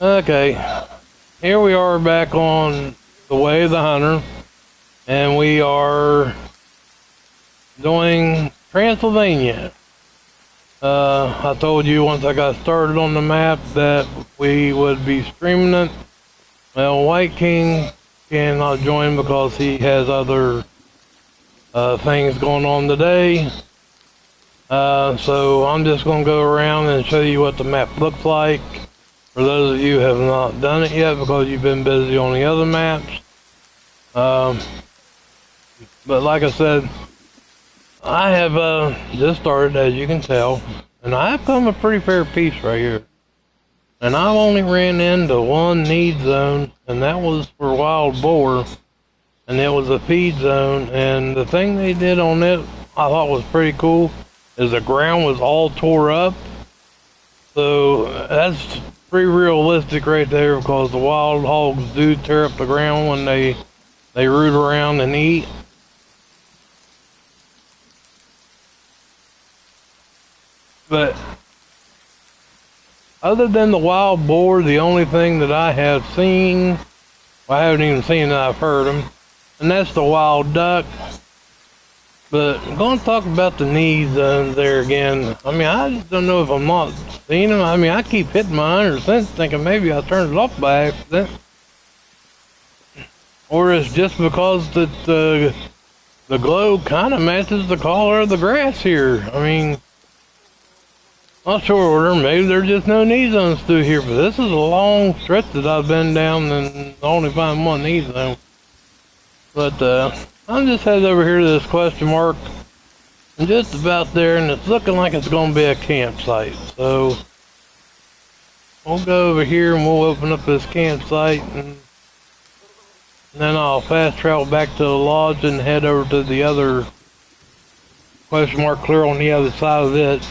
Okay, here we are back on the Way of the Hunter, and we are doing Transylvania. I told you once I got started on the map that we would be streaming it. Well, White King cannot join because he has other things going on today. So I'm just going to go around and show you what the map looks like. For those of you who have not done it yet because you've been busy on the other maps. But like I said, I have just started, as you can tell, and I've come a pretty fair piece right here. And I've only ran into one need zone, and that was for wild boar, and it was a feed zone. And the thing they did on it I thought was pretty cool is the ground was all tore up. So that's pretty realistic right there, because the wild hogs do tear up the ground when they root around and eat. But other than the wild boar, the only thing that I have seen, well, I haven't even seen it, I've heard them, and that's the wild duck. But I'm going to talk about the need zones there again. I mean, I just don't know if I'm not seeing them. I mean, I keep hitting my 100% thinking maybe I turned it off by accident. Or it's just because that the glow kind of matches the color of the grass here. I mean, not sure, maybe there's just no need zones through here, but this is a long stretch that I've been down and only find one need zone. But I'm just headed over here to this question mark. I'm just about there, and it's looking like it's going to be a campsite. So we'll go over here and we'll open up this campsite, and then I'll fast travel back to the lodge and head over to the other question mark clear on the other side of it.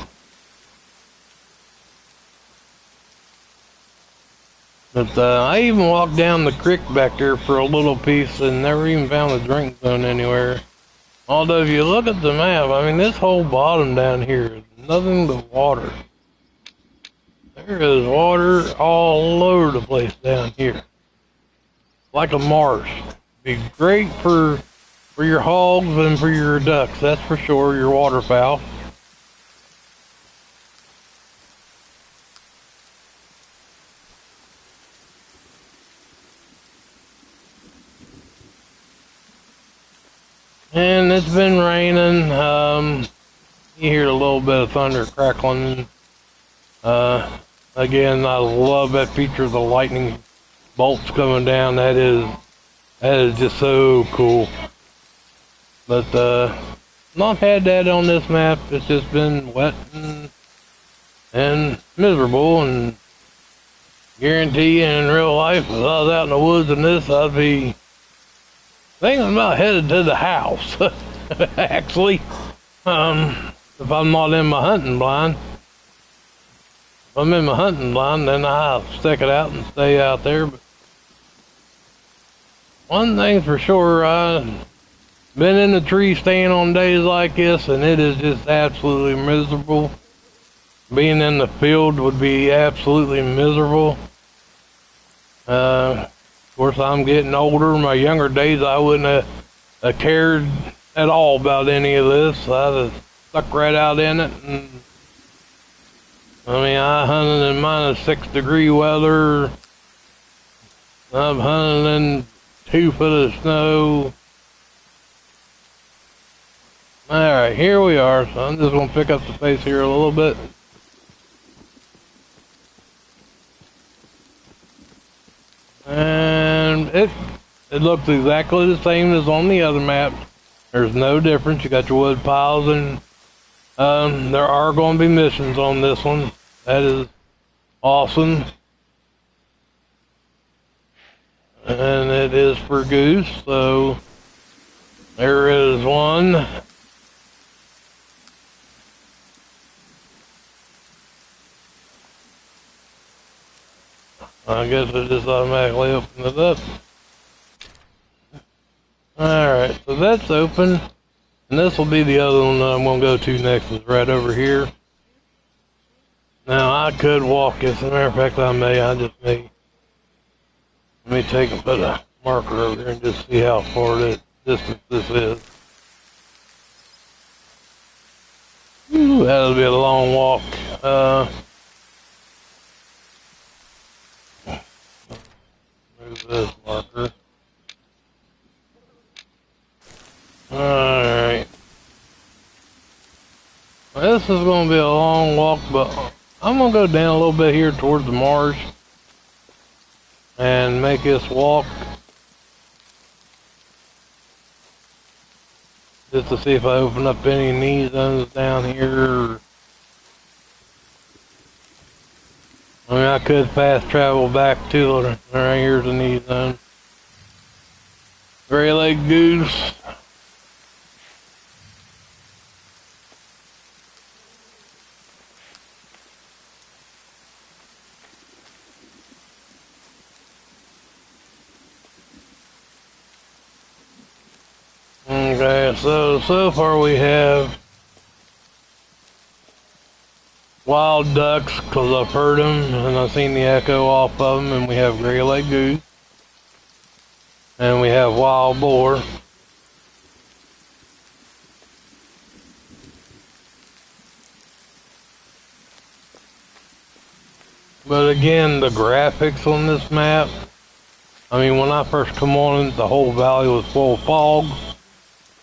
But I even walked down the creek back there for a little piece and never even found a drink zone anywhere. Although if you look at the map, I mean, this whole bottom down here is nothing but water. There is water all over the place down here. Like a marsh. Be great for your hogs and for your ducks, that's for sure, your waterfowl. And it's been raining. You hear a little bit of thunder crackling. Again, I love that feature of the lightning bolts coming down. That is just so cool. But not had that on this map. It's just been wet and miserable. And guarantee you, in real life, if I was out in the woods in this, I'd be thinking about headed to the house. Actually, if I'm not in my hunting blind. If I'm in my hunting blind, then I'll stick it out and stay out there. But one thing's for sure, I've been in the tree staying on days like this, and it is just absolutely miserable. Being in the field would be absolutely miserable. Of course, I'm getting older. In my younger days, I wouldn't have cared at all about any of this. I'd have stuck right out in it. And I mean, I hunted in -6-degree weather. I've hunted in 2 foot of snow. Alright, here we are. So I'm just going to pick up the pace here a little bit. And it looks exactly the same as on the other map. There's no difference. You got your wood piles, and there are going to be missions on this one. That is awesome. And it is for goose, so there is one. I guess it just automatically opened it up. Alright, so that's open. And this will be the other one that I'm going to go to next, is right over here. Now, I could walk this. As a matter of fact, I just may. Let me take and put a marker over there and just see how far this distance this is. Ooh, that'll be a long walk. Move this marker. Alright. Well, this is going to be a long walk, but I'm going to go down a little bit here towards the marsh and make this walk just to see if I open up any knee zones down here. I mean, I could fast travel back to the, right here's the knee zone. Gray leg goose. Okay, so far we have wild ducks, because I've heard them and I've seen the echo off of them, and we have gray leg goose, and we have wild boar. But again, the graphics on this map, I mean, when I first come on it, the whole valley was full of fog,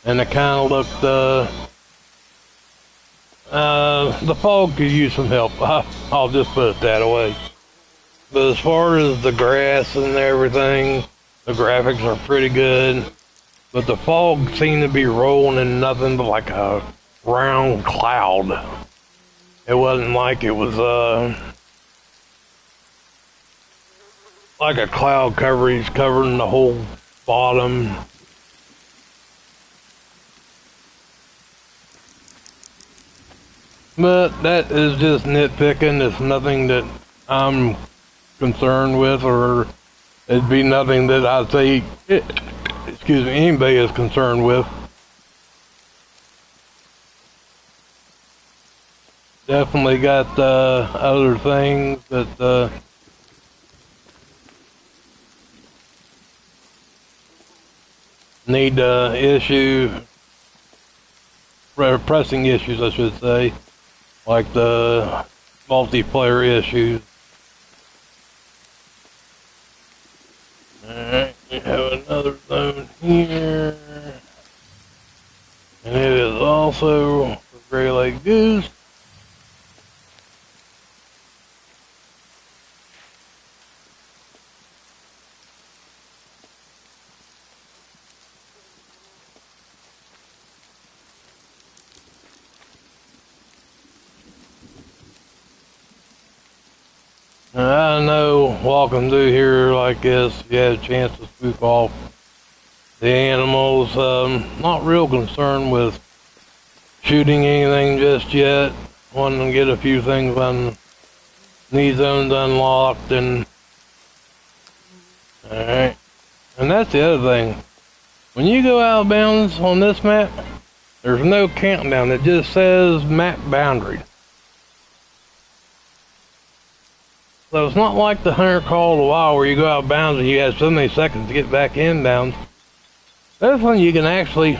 and it kind of looked, the fog could use some help. I'll just put it that way. But as far as the grass and everything, the graphics are pretty good. But the fog seemed to be rolling in nothing but like a round cloud. It wasn't like it was, like a cloud coverage covering the whole bottom. But that is just nitpicking. It's nothing that I'm concerned with, or it'd be nothing that I'd say, excuse me, anybody is concerned with. Definitely got other things that need pressing issues, I should say, like the multiplayer issues. Alright, we have another zone here, and it is also for gray leg goose. I know walking through here like this, you have a chance to spook off the animals. Not real concerned with shooting anything just yet. Wanting to get a few things on knee zones unlocked, and alright. And that's the other thing. When you go out of bounds on this map, there's no countdown. It just says map boundary. So it's not like the Hunter Call of the Wild where you go out of bounds and you have so many seconds to get back in bounds. This one you can actually,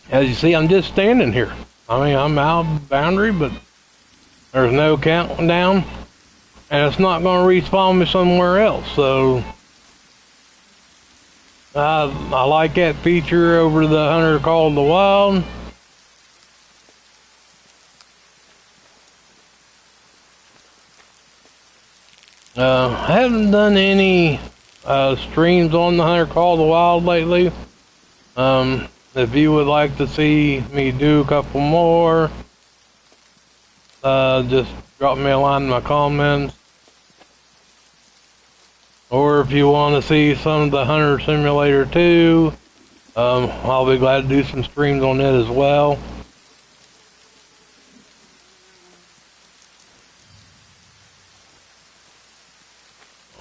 as you see, I'm just standing here. I mean, I'm out of boundary, but there's no countdown, and it's not going to respawn me somewhere else. So I like that feature over the Hunter Call of the Wild. I haven't done any streams on the Hunter Call of the Wild lately. If you would like to see me do a couple more, just drop me a line in my comments. Or if you want to see some of the Hunter Simulator 2, I'll be glad to do some streams on it as well.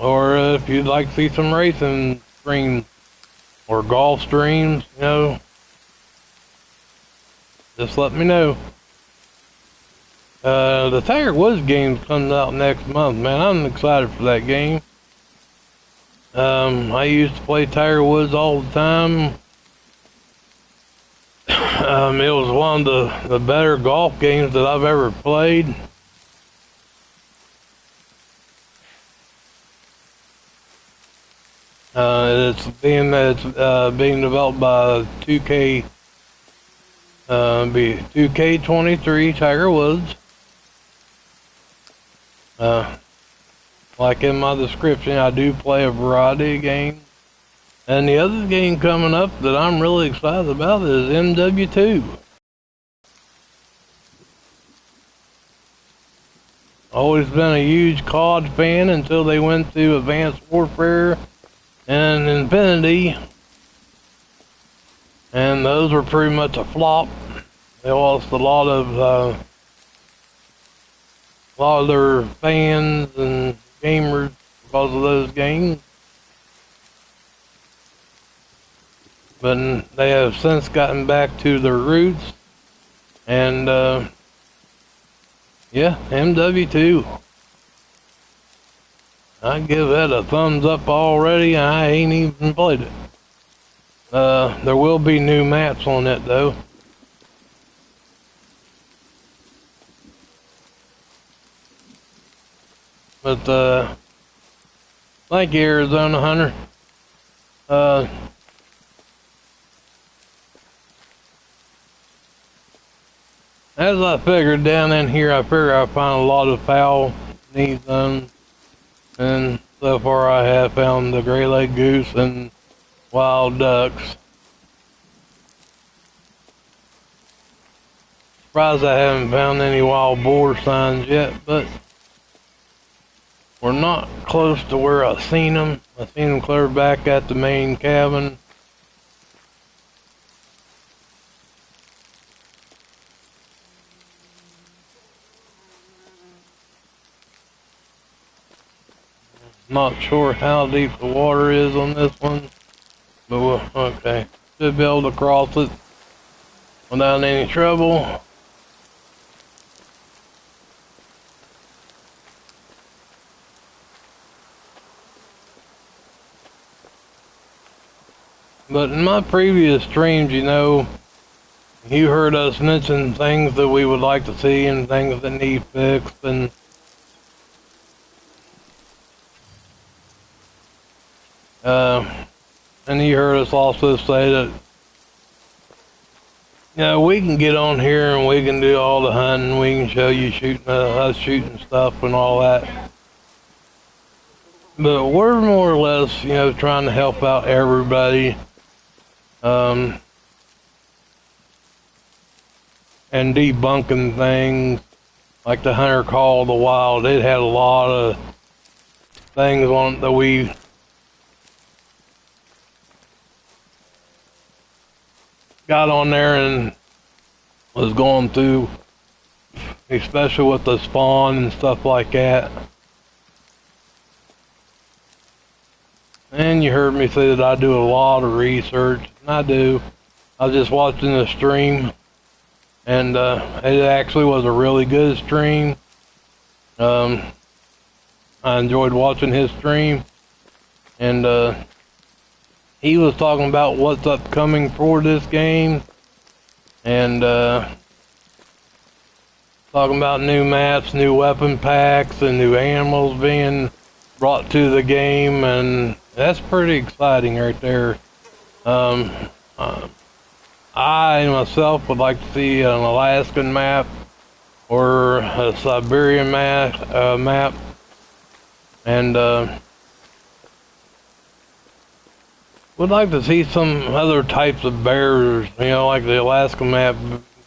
Or if you'd like to see some racing streams or golf streams, you know, just let me know. The Tiger Woods game comes out next month, man. I'm excited for that game. I used to play Tiger Woods all the time. It was one of the better golf games that I've ever played. It's being developed by 2K, be 2K23 Tiger Woods. Like in my description, I do play a variety of games. And the other game coming up that I'm really excited about is MW2. Always been a huge COD fan until they went to Advanced Warfare and Infinity. And those were pretty much a flop. They lost a lot of their fans and gamers because of those games. But they have since gotten back to their roots. And yeah, MW2. I give that a thumbs up already. I ain't even played it. There will be new maps on it though. But thank you, Arizona Hunter. As I figured down in here, I figure I find a lot of fowl knee zones, and so far I have found the gray-legged goose and wild ducks. Surprised I haven't found any wild boar signs yet, but we're not close to where I seen them. I seen them clear back at the main cabin. Not sure how deep the water is on this one, but okay. Should be able to cross it without any trouble. But in my previous streams, you heard us mention things that we would like to see and things that need fixed, and you heard us also say that we can get on here and we can do all the hunting. We can show you us shooting stuff and all that. But we're more or less, trying to help out everybody. And debunking things like the Hunter Call of the Wild. It had a lot of things on it that we got on there and was going through, especially with the spawn and stuff like that. And you heard me say that I do a lot of research, and I do. I was just watching the stream, and it actually was a really good stream. I enjoyed watching his stream, and he was talking about what's upcoming for this game, and talking about new maps, new weapon packs, and new animals being brought to the game, and that's pretty exciting right there. I myself would like to see an Alaskan map or a Siberian map, and would like to see some other types of bears, like the Alaska map,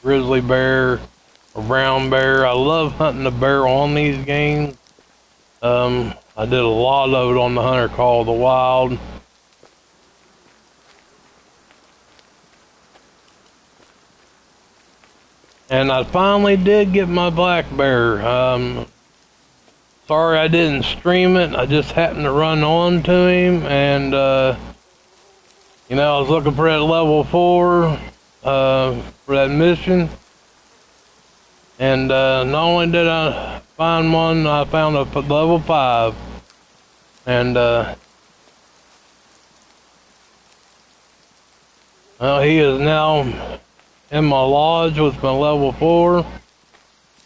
grizzly bear or brown bear. I love hunting the bear on these games. I did a lot of it on the Hunter Call of the Wild. And I finally did get my black bear. Sorry I didn't stream it. I just happened to run on to him, and I was looking for that level 4 for that mission. And not only did I find one, I found a level 5. And Well, he is now in my lodge with my level 4.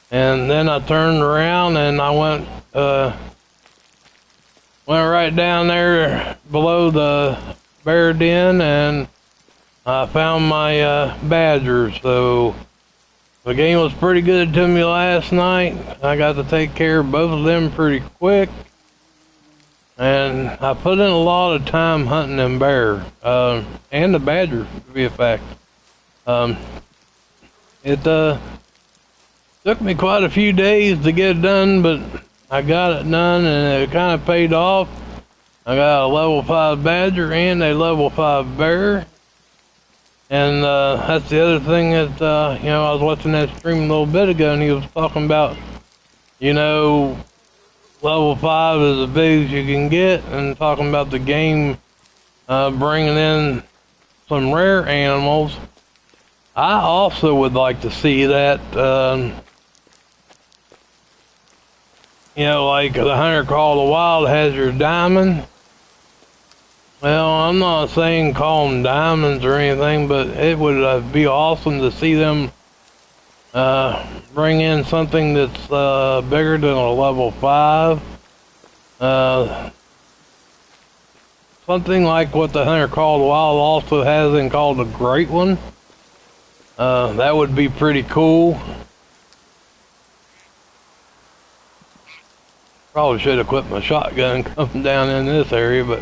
And then I turned around and I went right down there below the bear den, and I found my badger. So the game was pretty good to me last night. I got to take care of both of them pretty quick. And I put in a lot of time hunting them bear, and the badger, to be a fact. It took me quite a few days to get it done, but I got it done, and it kind of paid off. I got a level 5 badger and a level 5 bear. And that's the other thing that, I was watching that stream a little bit ago, and he was talking about, level 5 is as big as you can get, and talking about the game bringing in some rare animals. I also would like to see that, like the Hunter Call of the Wild has your diamond. Well, I'm not saying call them diamonds or anything, but it would be awesome to see them bring in something that's bigger than a level 5. Something like what the Hunter Call of the Wild also has and called a Great One. That would be pretty cool. Probably should have quit my shotgun coming down in this area, but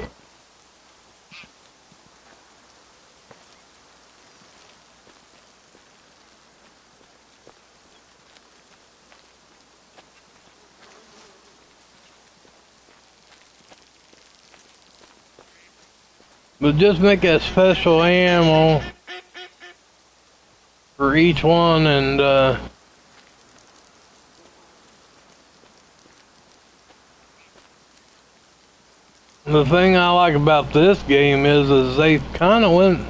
just make that special ammo for each one, and the thing I like about this game is they kind of went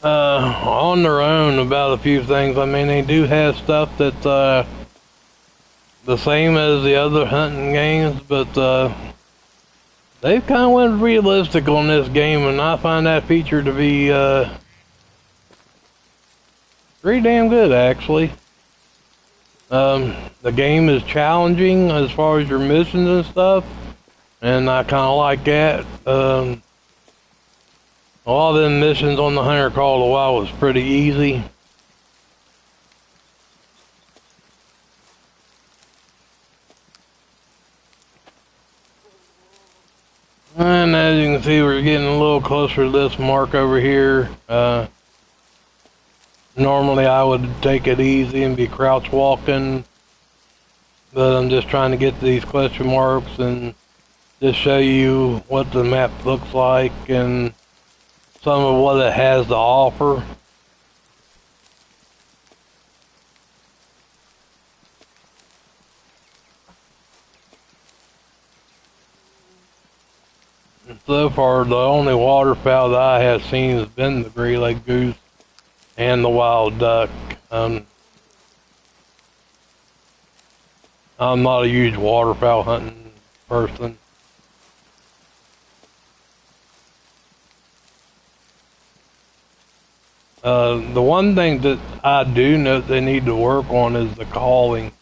on their own about a few things. I mean, they do have stuff that's the same as the other hunting games, but they've kind of went realistic on this game, and I find that feature to be pretty damn good, actually. The game is challenging as far as your missions and stuff, and I kind of like that. A lot of them missions on the Hunter Call of the Wild was pretty easy. And as you can see, we're getting a little closer to this mark over here. Normally I would take it easy and be crouch walking, but I'm just trying to get to these question marks and just show you what the map looks like and some of what it has to offer. So far, the only waterfowl that I have seen has been the gray-legged goose and the wild duck. I'm not a huge waterfowl hunting person. The one thing that I do know they need to work on is the calling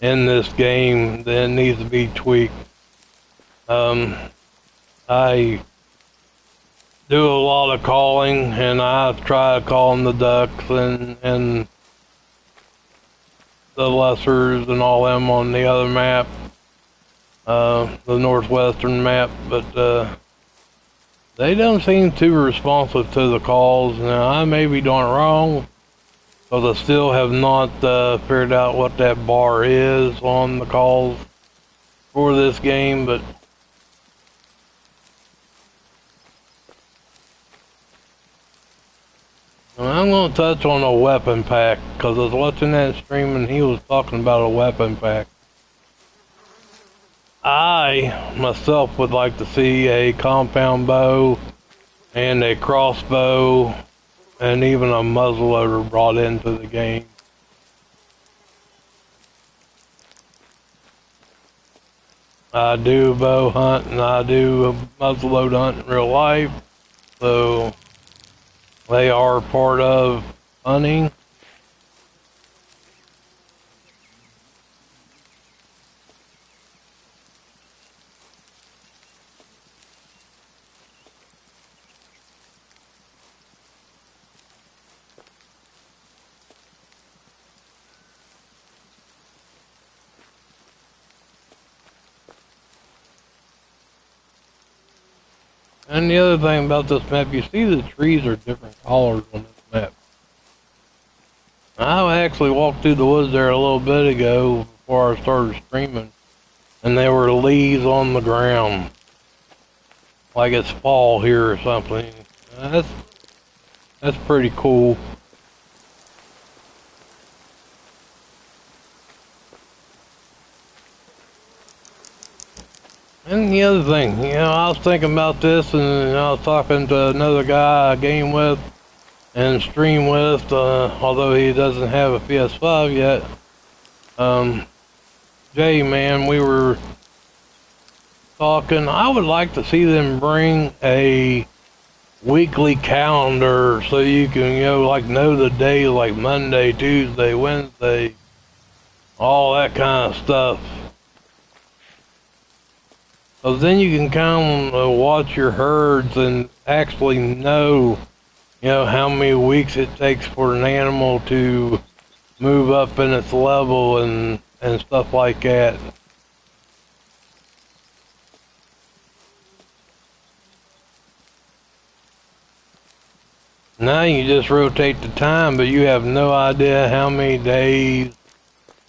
in this game. That needs to be tweaked. I do a lot of calling, and I try calling the ducks and the lessers and all them on the other map, the northwestern map, but they don't seem too responsive to the calls. Now, I may be doing it wrong, because I still have not figured out what that bar is on the calls for this game, but I'm going to touch on a weapon pack, because I was watching that stream and he was talking about a weapon pack. I, myself, would like to see a compound bow and a crossbow and even a muzzleloader brought into the game. I do bow hunt and I do muzzleloader hunt in real life, so they are part of hunting. And the other thing about this map, you see the trees are different colors on this map. I actually walked through the woods there a little bit ago before I started streaming, and there were leaves on the ground, like it's fall here or something. That's pretty cool. And the other thing, I was thinking about this, and I was talking to another guy I game with and stream with, although he doesn't have a PS5 yet. Jay, man, we were talking. I would like to see them bring a weekly calendar so you can, like know the days, like Monday, Tuesday, Wednesday, all that kind of stuff. So then you can kind of watch your herds and actually know, how many weeks it takes for an animal to move up in its level and stuff like that. Now you just rotate the time, but you have no idea how many days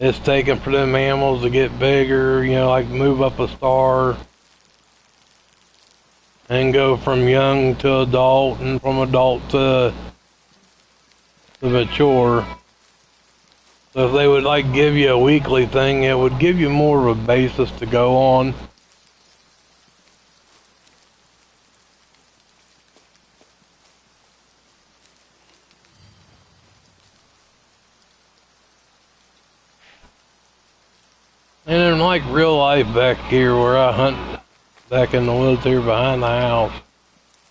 it's taking for them animals to get bigger, like move up a star and go from young to adult and from adult to mature. So if they would like give you a weekly thing, it would give you more of a basis to go on. And in like real life back here where I hunt back in the woods here behind the house,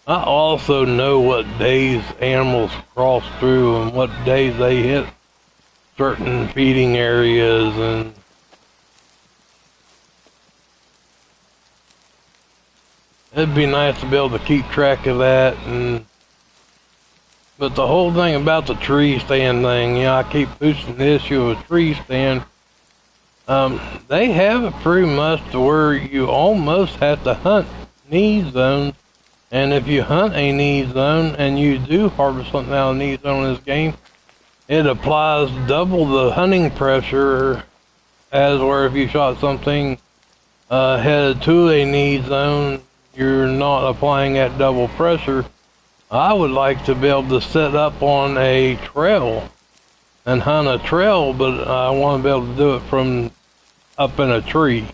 I also know what days animals cross through and what days they hit certain feeding areas, and it'd be nice to be able to keep track of that. But the whole thing about the tree stand thing, I keep pushing the issue of a tree stand. They have it pretty much to where you almost have to hunt need zones. And if you hunt a need zone and you do harvest something out of a need zone in this game, it applies double the hunting pressure as where if you shot something headed to a need zone, you're not applying that double pressure. I would like to be able to set up on a trail and hunt a trail, but I want to be able to do it from up in a tree.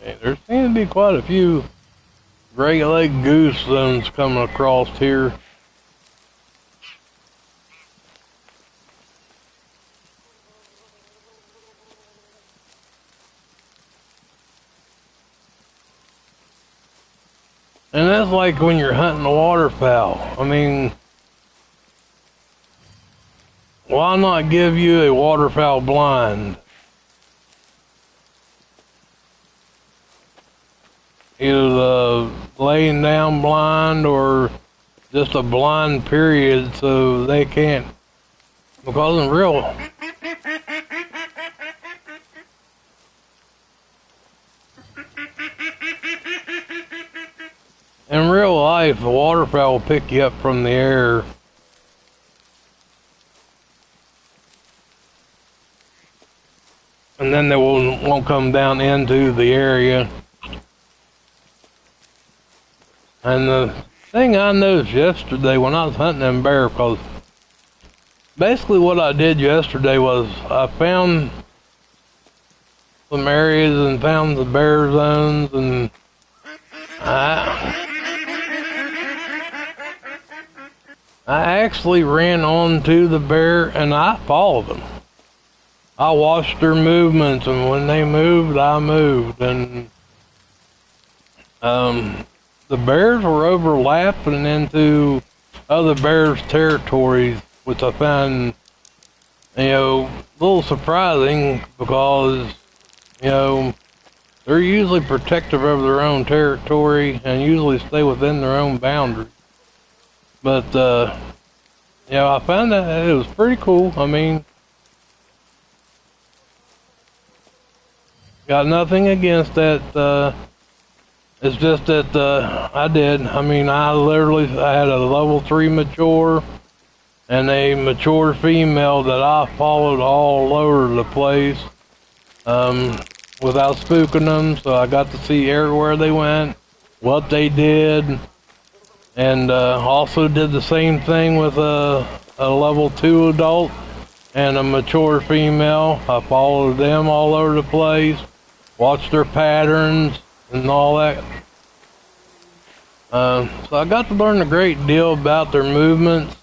And there seems to be quite a few Great Lake goose zones coming across here. And that's like when you're hunting a waterfowl. I mean, why not give you a waterfowl blind? Either the laying down blind or just a blind period so they can't, because in real life, the waterfowl will pick you up from the air. And then they won't come down into the area. And the thing I noticed yesterday when I was hunting them bear, because basically what I did yesterday was I found some areas and found the bear zones, and I actually ran onto the bear and I followed them. I watched their movements, and when they moved, I moved, and the bears were overlapping into other bears' territories, which I found, a little surprising because, they're usually protective of their own territory and usually stay within their own boundaries. But, I found that it was pretty cool. I mean, got nothing against that. It's just that I did. I mean, I had a level 3 mature and a mature female that I followed all over the place without spooking them. So I got to see everywhere they went, what they did, and also did the same thing with a level 2 adult and a mature female. I followed them all over the place, watched their patterns and all that. So I got to learn a great deal about their movements.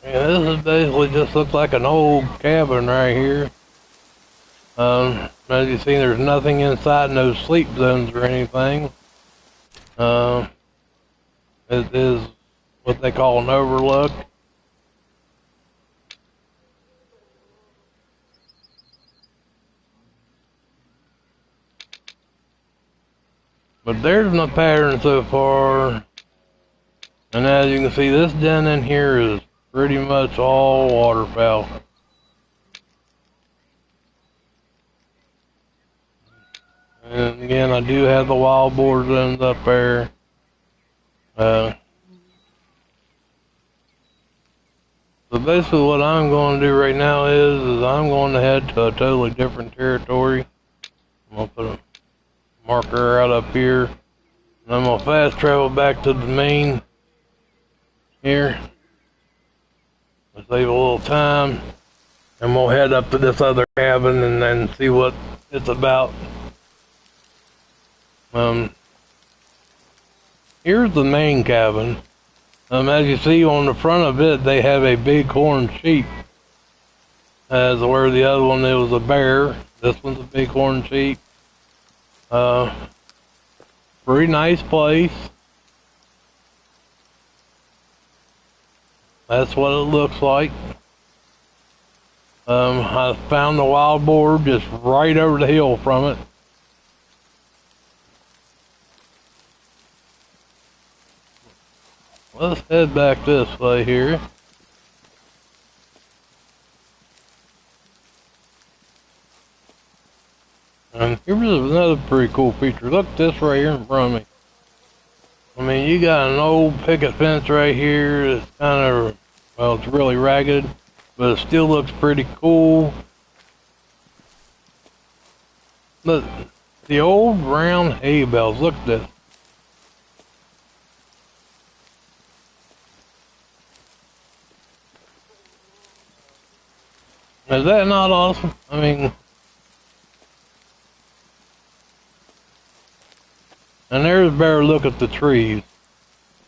Yeah, this is basically just looks like an old cabin right here. As you see, there's nothing inside, no sleep zones or anything. It is what they call an overlook. But there's my pattern so far. And as you can see, this den in here is pretty much all waterfowl. And again, I do have the wild boar zones up there. So basically what I'm going to do right now is I'm going to head to a totally different territory. I'm going to put a marker out up here. And I'm going to fast travel back to the main here. Let's save a little time. And we'll head up to this other cabin and then see what it's about. Here's the main cabin. As you see on the front of it, they have a bighorn sheep. As where the other one, it was a bear. This one's a bighorn sheep. Pretty nice place. That's what it looks like. I found the wild boar just right over the hill from it. Let's head back this way here. And here's another pretty cool feature. Look at this right here in front of me. I mean, you got an old picket fence right here. It's kind of, well, it's really ragged, but it still looks pretty cool. Look, the old round hay bales. Look at this. Is that not awesome? I mean, and there's a better look at the trees.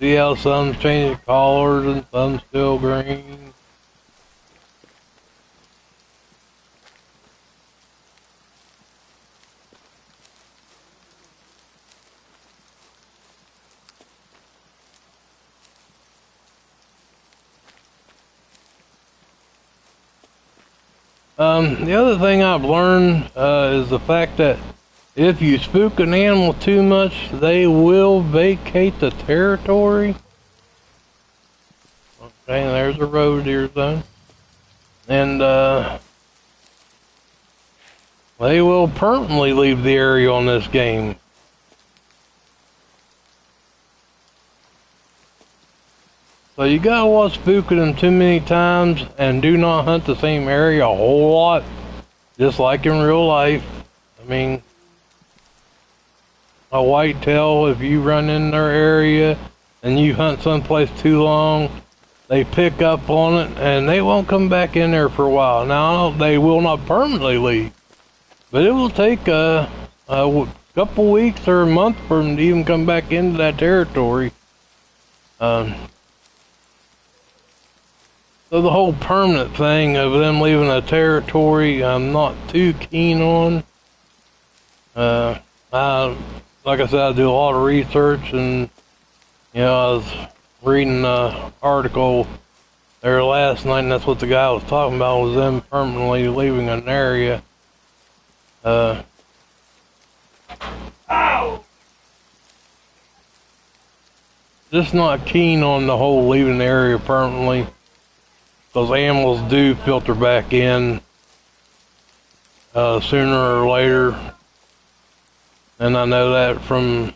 See how some's changing colors and some's still green. The other thing I've learned is the fact that if you spook an animal too much, they will vacate the territory. Okay, there's a road deer zone. And they will permanently leave the area on this game. So you gotta watch spooking them too many times and do not hunt the same area a whole lot, just like in real life. I mean, a whitetail, if you run in their area and you hunt someplace too long, they pick up on it and they won't come back in there for a while. Now, they will not permanently leave, but it will take a couple weeks or a month for them to even come back into that territory. So the whole permanent thing of them leaving a territory, I'm not too keen on. Like I said, I do a lot of research, and I was reading an article there last night, and that's what the guy was talking about, was them permanently leaving an area. Just not keen on the whole leaving the area permanently. Those animals do filter back in sooner or later. And I know that from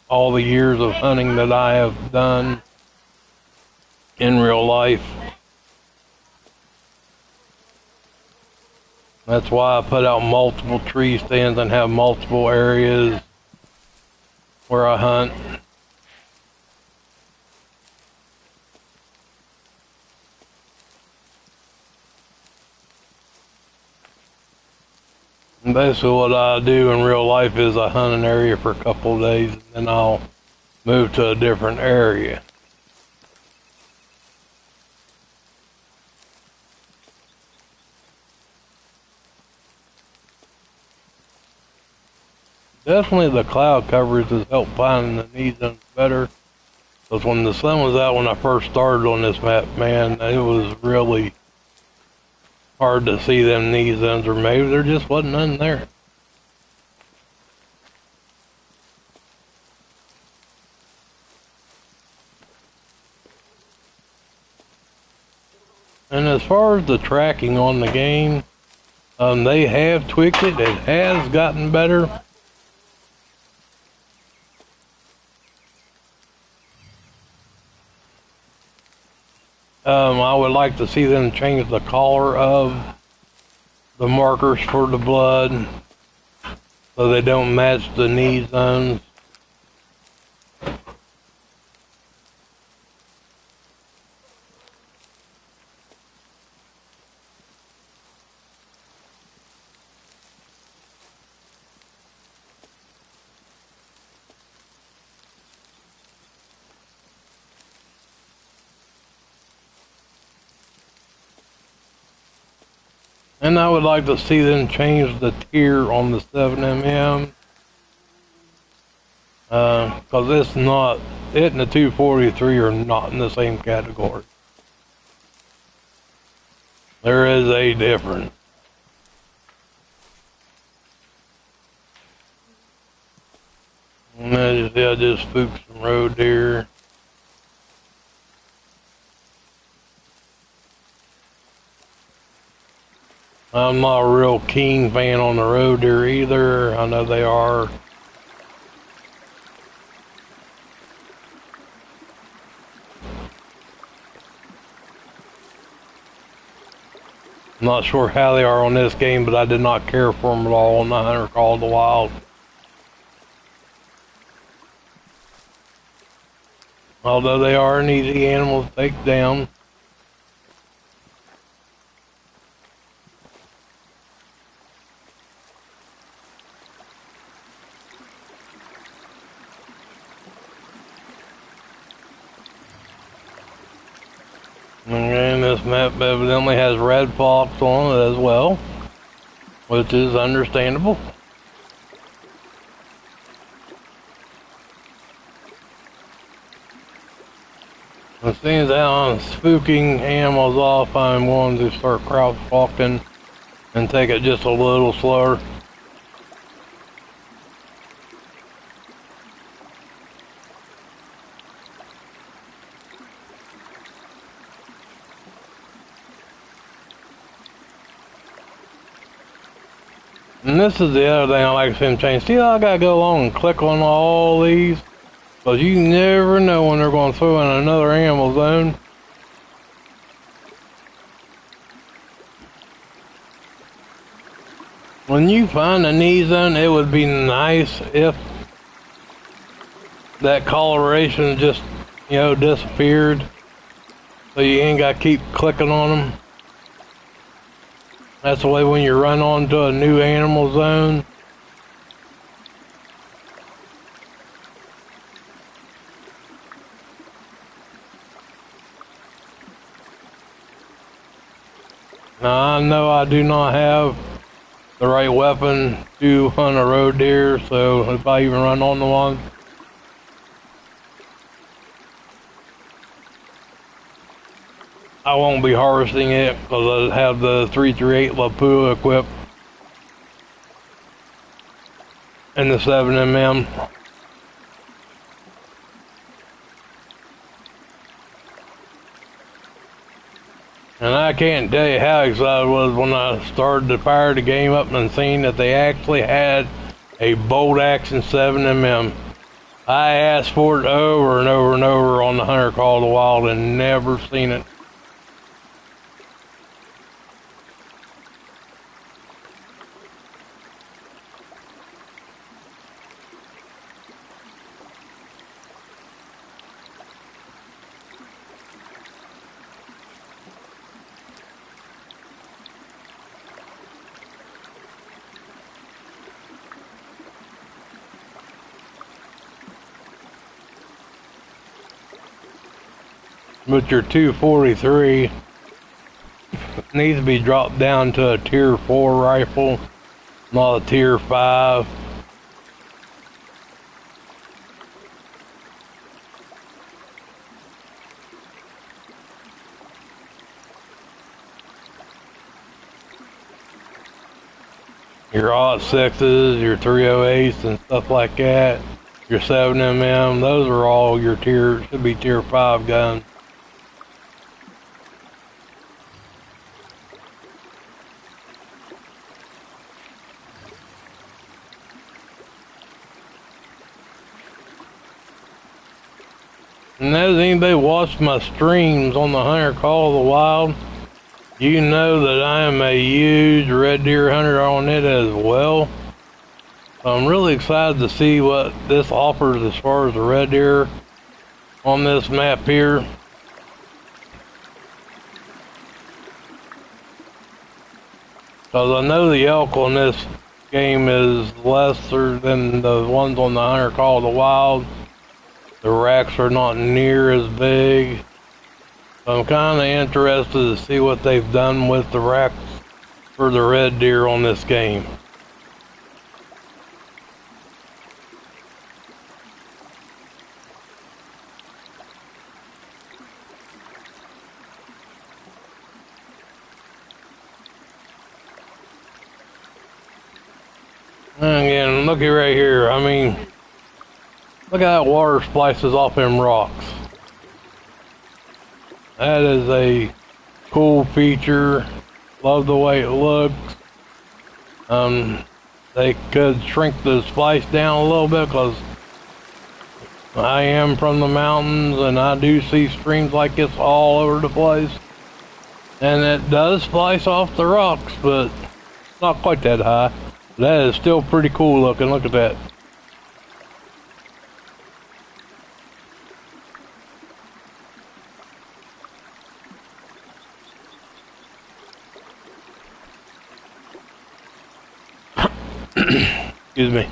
all the years of hunting that I have done in real life. That's why I put out multiple tree stands and have multiple areas where I hunt. And basically what I do in real life is I hunt an area for a couple of days, and then I'll move to a different area. Definitely the cloud coverage has helped finding the knee zones better. Because when the sun was out when I first started on this map, man, it was really hard to see them knee zones, or maybe there just wasn't none there. And as far as the tracking on the game, they have tweaked it. It has gotten better. I would like to see them change the color of the markers for the blood so they don't match the knee zones. And I would like to see them change the tier on the 7mm. Because it's not, it and the 243 are not in the same category. There is a difference. And I just spooked some road deer. I'm not a real keen fan on the road deer either. I know they are. I'm not sure how they are on this game, but I did not care for them at all on the Hunter Call of the Wild. Although they are an easy animal to take down. And this map evidently has red fox on it as well, which is understandable. As soon as I'm spooking animals off, I'm going to start crouch walking and take it just a little slower. And this is the other thing I like to see them change. See how I gotta go along and click on all these? Because you never know when they're going to throw in another animal zone. When you find a knee zone, it would be nice if that coloration just, disappeared. so you ain't got to keep clicking on them. That's the way when you run onto a new animal zone. Now I know I do not have the right weapon to hunt a road deer, so if I even run on the one, I won't be harvesting it because I have the 338 Lapua equipped and the 7mm. And I can't tell you how excited I was when I started to fire the game up and seen that they actually had a bolt action 7mm. I asked for it over and over and over on the Hunter Call of the Wild and never seen it. But your 243 needs to be dropped down to a tier 4 rifle, not a tier 5. Your aught 6s, your 308s and stuff like that, your 7mm, those are all your should be tier 5 guns. And as anybody watched my streams on the Hunter Call of the Wild, you know that I am a huge red deer hunter on it as well. I'm really excited to see what this offers as far as the red deer on this map here. Because I know the elk on this game is lesser than the ones on the Hunter Call of the Wild. The racks are not near as big. So I'm kind of interested to see what they've done with the racks for the red deer on this game. And again, looky right here. I mean, look at that water splices off them rocks. That is a cool feature. Love the way it looks. They could shrink the splice down a little bit because I am from the mountains and I do see streams like this all over the place. And it does splice off the rocks, but not quite that high. That is still pretty cool looking. Look at that. Excuse me.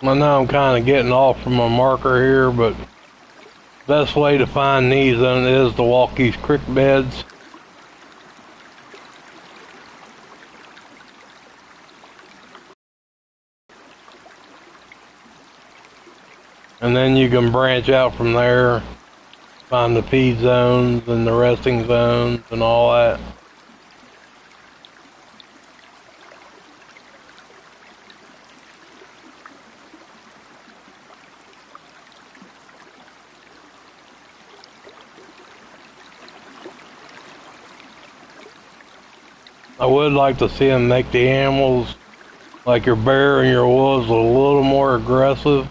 I know I'm kind of getting off from my marker here, but best way to find these is to walk these creek beds. And then you can branch out from there, find the feed zones and the resting zones and all that. I would like to see them make the animals, like your bear and your wolves, a little more aggressive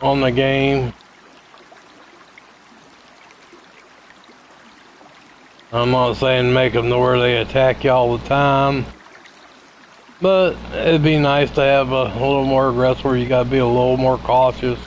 on the game. I'm not saying make them to where they attack you all the time, but it'd be nice to have a little more aggressive where you gotta be a little more cautious.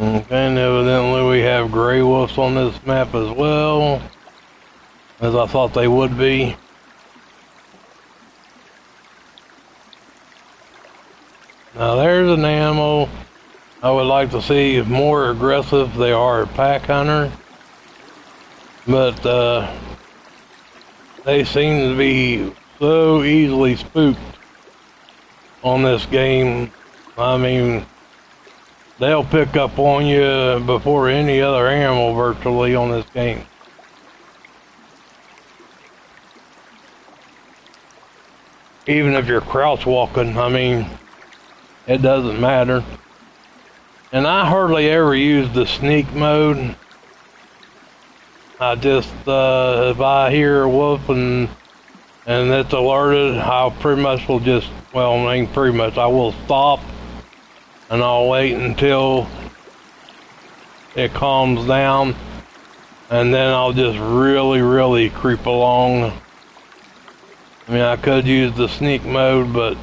Okay, and evidently we have gray wolves on this map as well, as I thought they would be. Now there's an animal I would like to see more aggressive. They are a pack hunter, but they seem to be so easily spooked on this game. I mean, they'll pick up on you before any other animal virtually on this game. Even if you're crouch walking, I mean, it doesn't matter. And I hardly ever use the sneak mode. I just, if I hear a wolf and it's alerted, I pretty much will just, well, I mean, pretty much, I will stop and I'll wait until it calms down, and then I'll just really creep along. I mean, I could use the sneak mode, but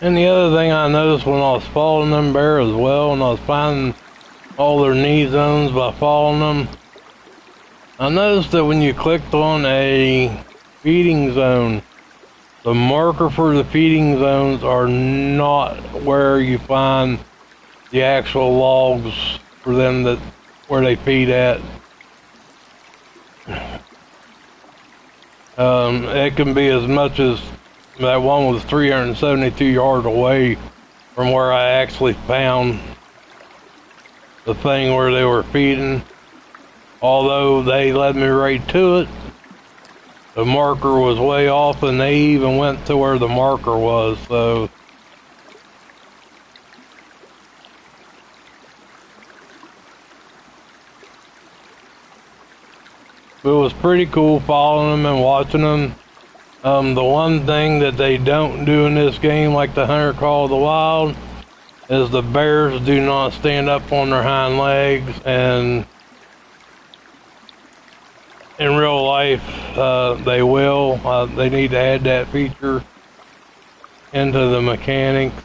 and the other thing I noticed when I was following them bears as well, and I was finding all their knee zones by following them, I noticed that when you clicked on a feeding zone, the marker for the feeding zones are not where you find the actual logs for them that where they feed at. It can be as much as that one was 372 yards away from where I actually found the thing where they were feeding. Although they led me right to it, the marker was way off, and they even went to where the marker was, so it was pretty cool following them and watching them. The one thing that they don't do in this game, like the Hunter Call of the Wild, is the bears do not stand up on their hind legs, and in real life, they will. They need to add that feature into the mechanics.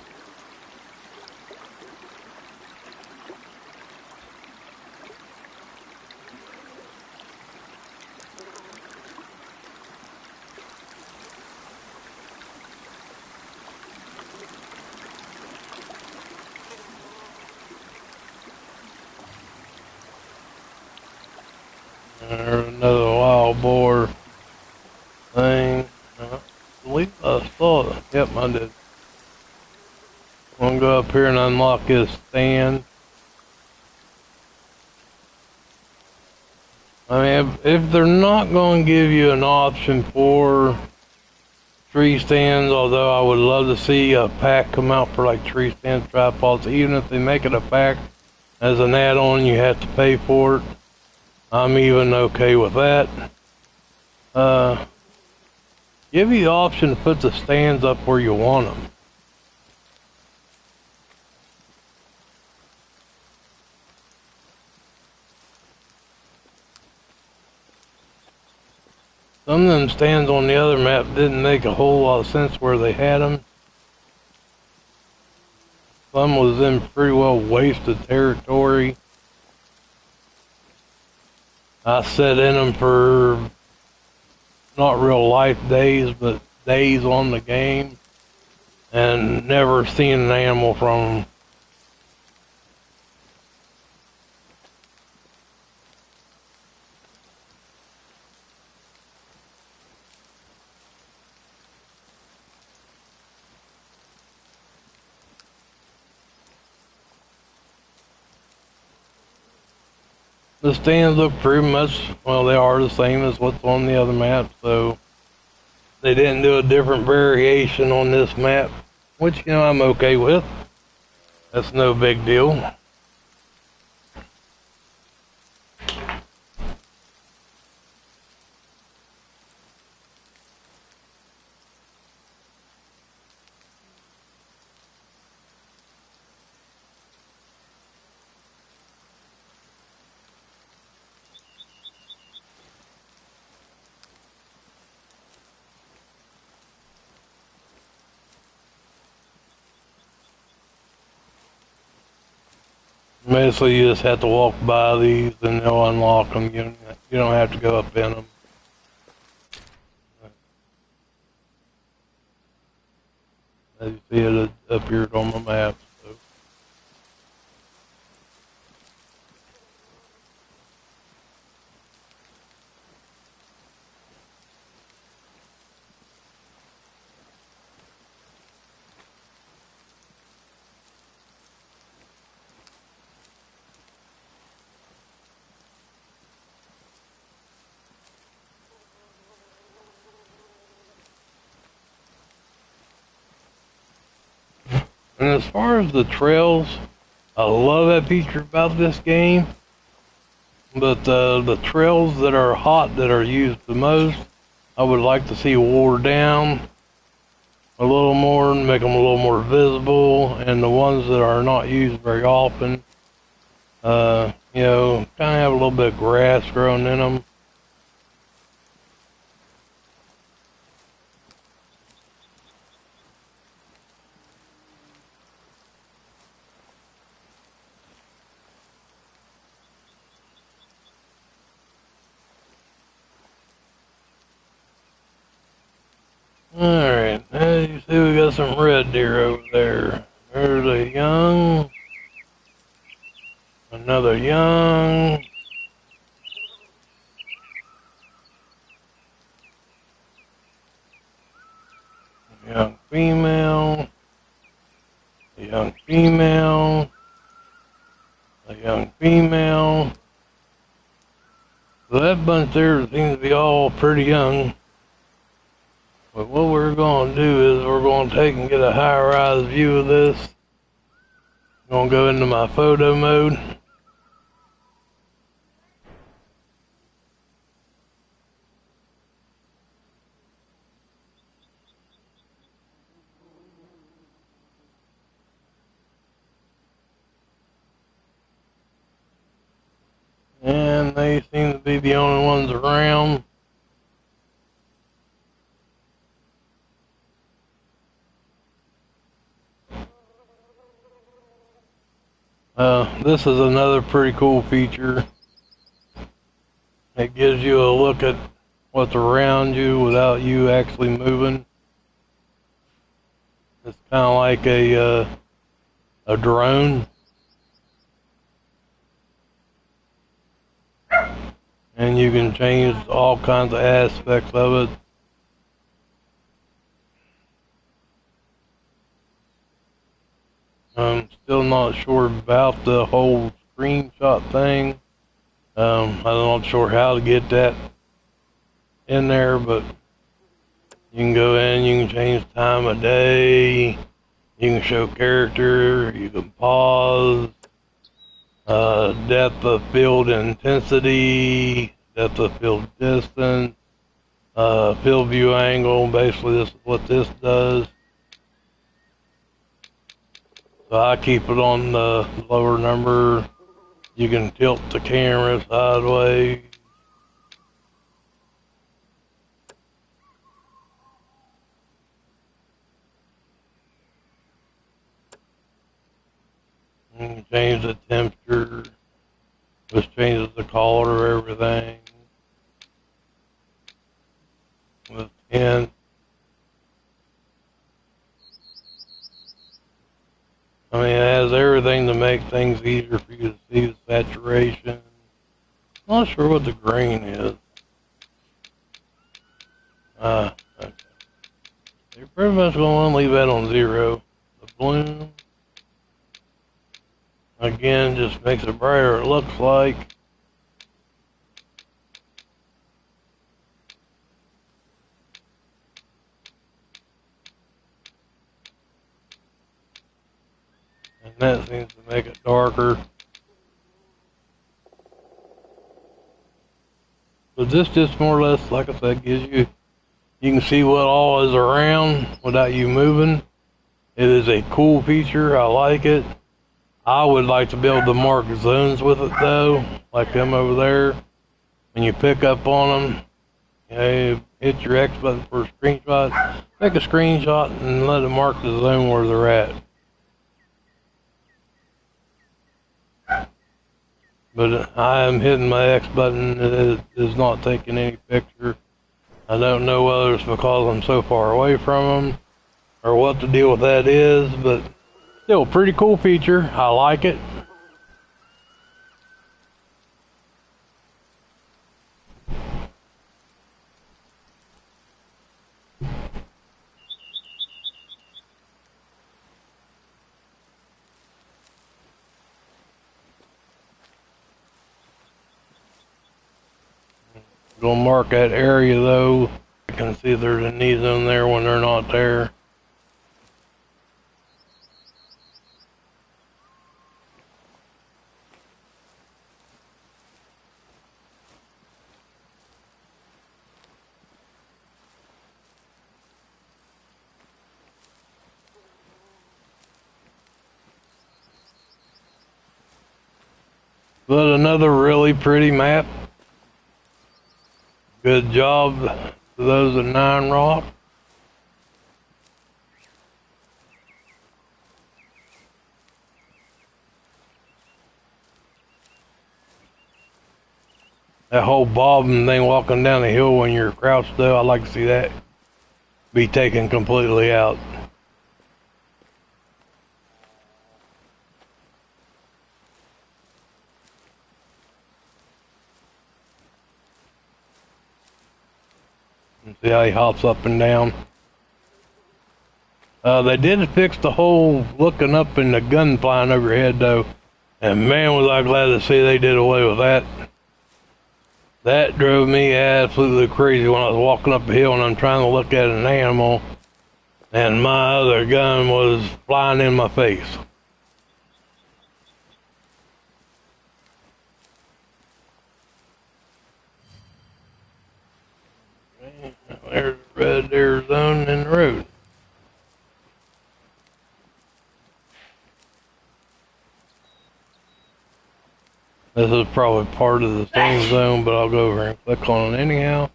There's another wild boar thing. believe I saw it. Yep, I did. I'm gonna go up here and unlock his stand. I mean, if they're not going to give you an option for tree stands, although I would love to see a pack come out for like tree stands, tripods, even if they make it a pack as an add-on, you have to pay for it. I'm even okay with that. Give you the option to put the stands up where you want them. Some of them stands on the other map didn't make a whole lot of sense where they had them. Some was in pretty well wasted territory. I sat in them for not real life days, but days on the game, and never seen an animal from them. The stands look pretty much, well, they are the same as what's on the other map, so they didn't do a different variation on this map, which, you know, I'm okay with. That's no big deal. Basically, you just have to walk by these and they'll unlock them. You don't have to go up in them. As you see, it appeared on the map. So. And as far as the trails, I love that feature about this game. But the trails that are hot, that are used the most, I would like to see wore down a little more and make them a little more visible. And the ones that are not used very often, you know, kind of have a little bit of grass growing in them. Alright, as you see, we got some red deer over there. There's a young, another young, young female, a young female, a young female. So that bunch there seems to be all pretty young. But what we're going to do is we're going to take and get a high-rise view of this. I'm going to go into my photo mode. And they seem to be the only ones around. This is another pretty cool feature. It gives you a look at what's around you without you actually moving. It's kind of like a drone. And you can change all kinds of aspects of it. I'm still not sure about the whole screenshot thing. I'm not sure how to get that in there, but you can go in, you can change time of day, you can show character, you can pause, depth of field intensity, depth of field distance, field view angle. Basically, this is what this does. So I keep it on the lower number. You can tilt the camera sideways. You can change the temperature, which changes the color of everything. With tint, I mean, it has everything to make things easier for you to see the saturation. Not sure what the grain is. Okay. You're pretty much going to leave that on 0. The bloom, again, just makes it brighter, it looks like. And that seems to make it darker. But this just more or less, like I said, gives you, you can see what all is around without you moving. It is a cool feature, I like it. I would like to be able to mark zones with it though, like them over there. When you pick up on them, you hit your X button for a screenshot, take a screenshot and let it mark the zone where they're at. But I am hitting my X button, it is not taking any picture. I don't know whether it's because I'm so far away from them or what the deal with that is, but still a pretty cool feature. I like it. Gonna mark that area though. I can see there's a knee zone there when they're not there. But another really pretty map. Good job to those at Nine Rock. That whole bobbing thing walking down the hill when you're crouched though, I'd like to see that be taken completely out. And see how he hops up and down. They did fix the whole looking up and the gun flying over your head though. And man was I glad to see they did away with that. That drove me absolutely crazy when I was walking up a hill and I'm trying to look at an animal and my other gun was flying in my face. There's a red deer zone in the road. This is probably part of the same zone, but I'll go over and click on it anyhow.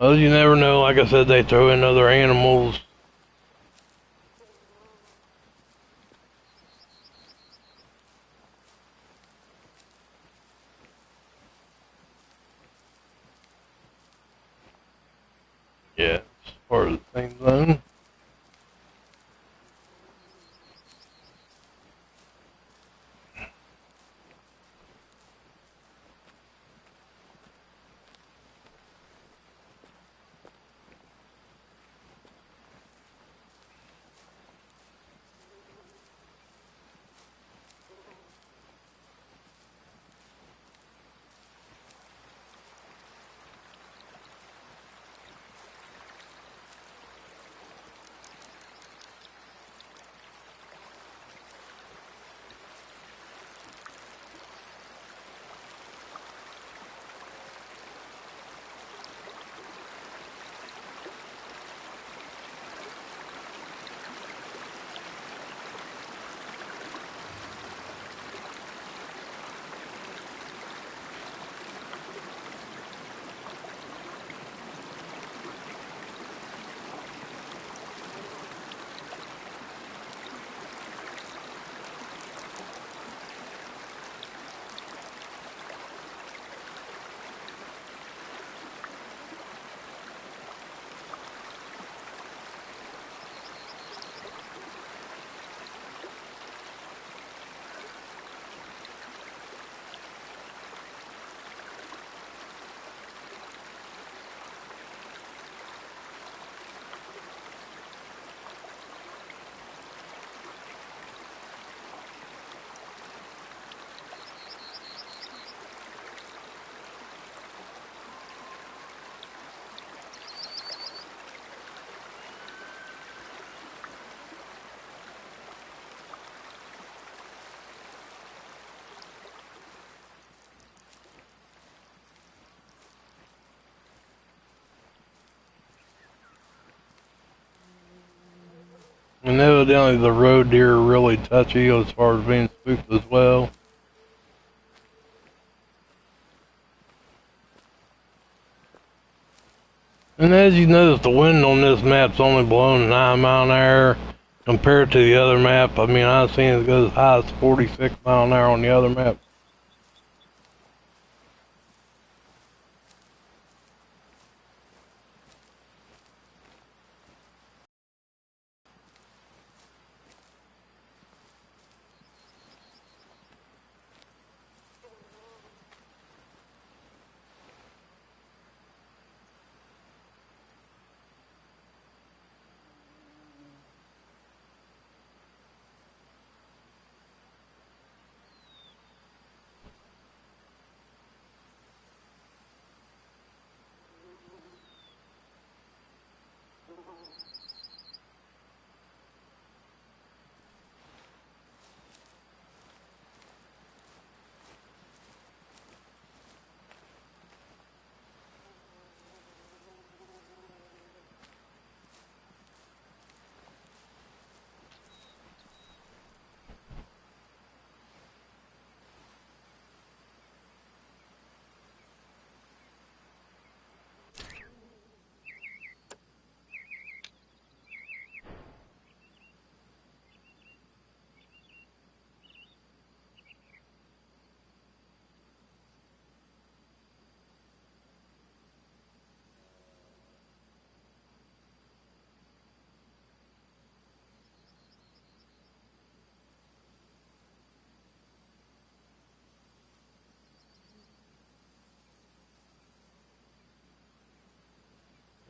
Well, you never know. Like I said, they throw in other animals. Yeah, it's part of the same zone. And evidently the road deer are really touchy as far as being spooked as well. And as you notice, the wind on this map's only blowing 9 mile an hour compared to the other map. I mean, I've seen it go as high as 46 mile an hour on the other map.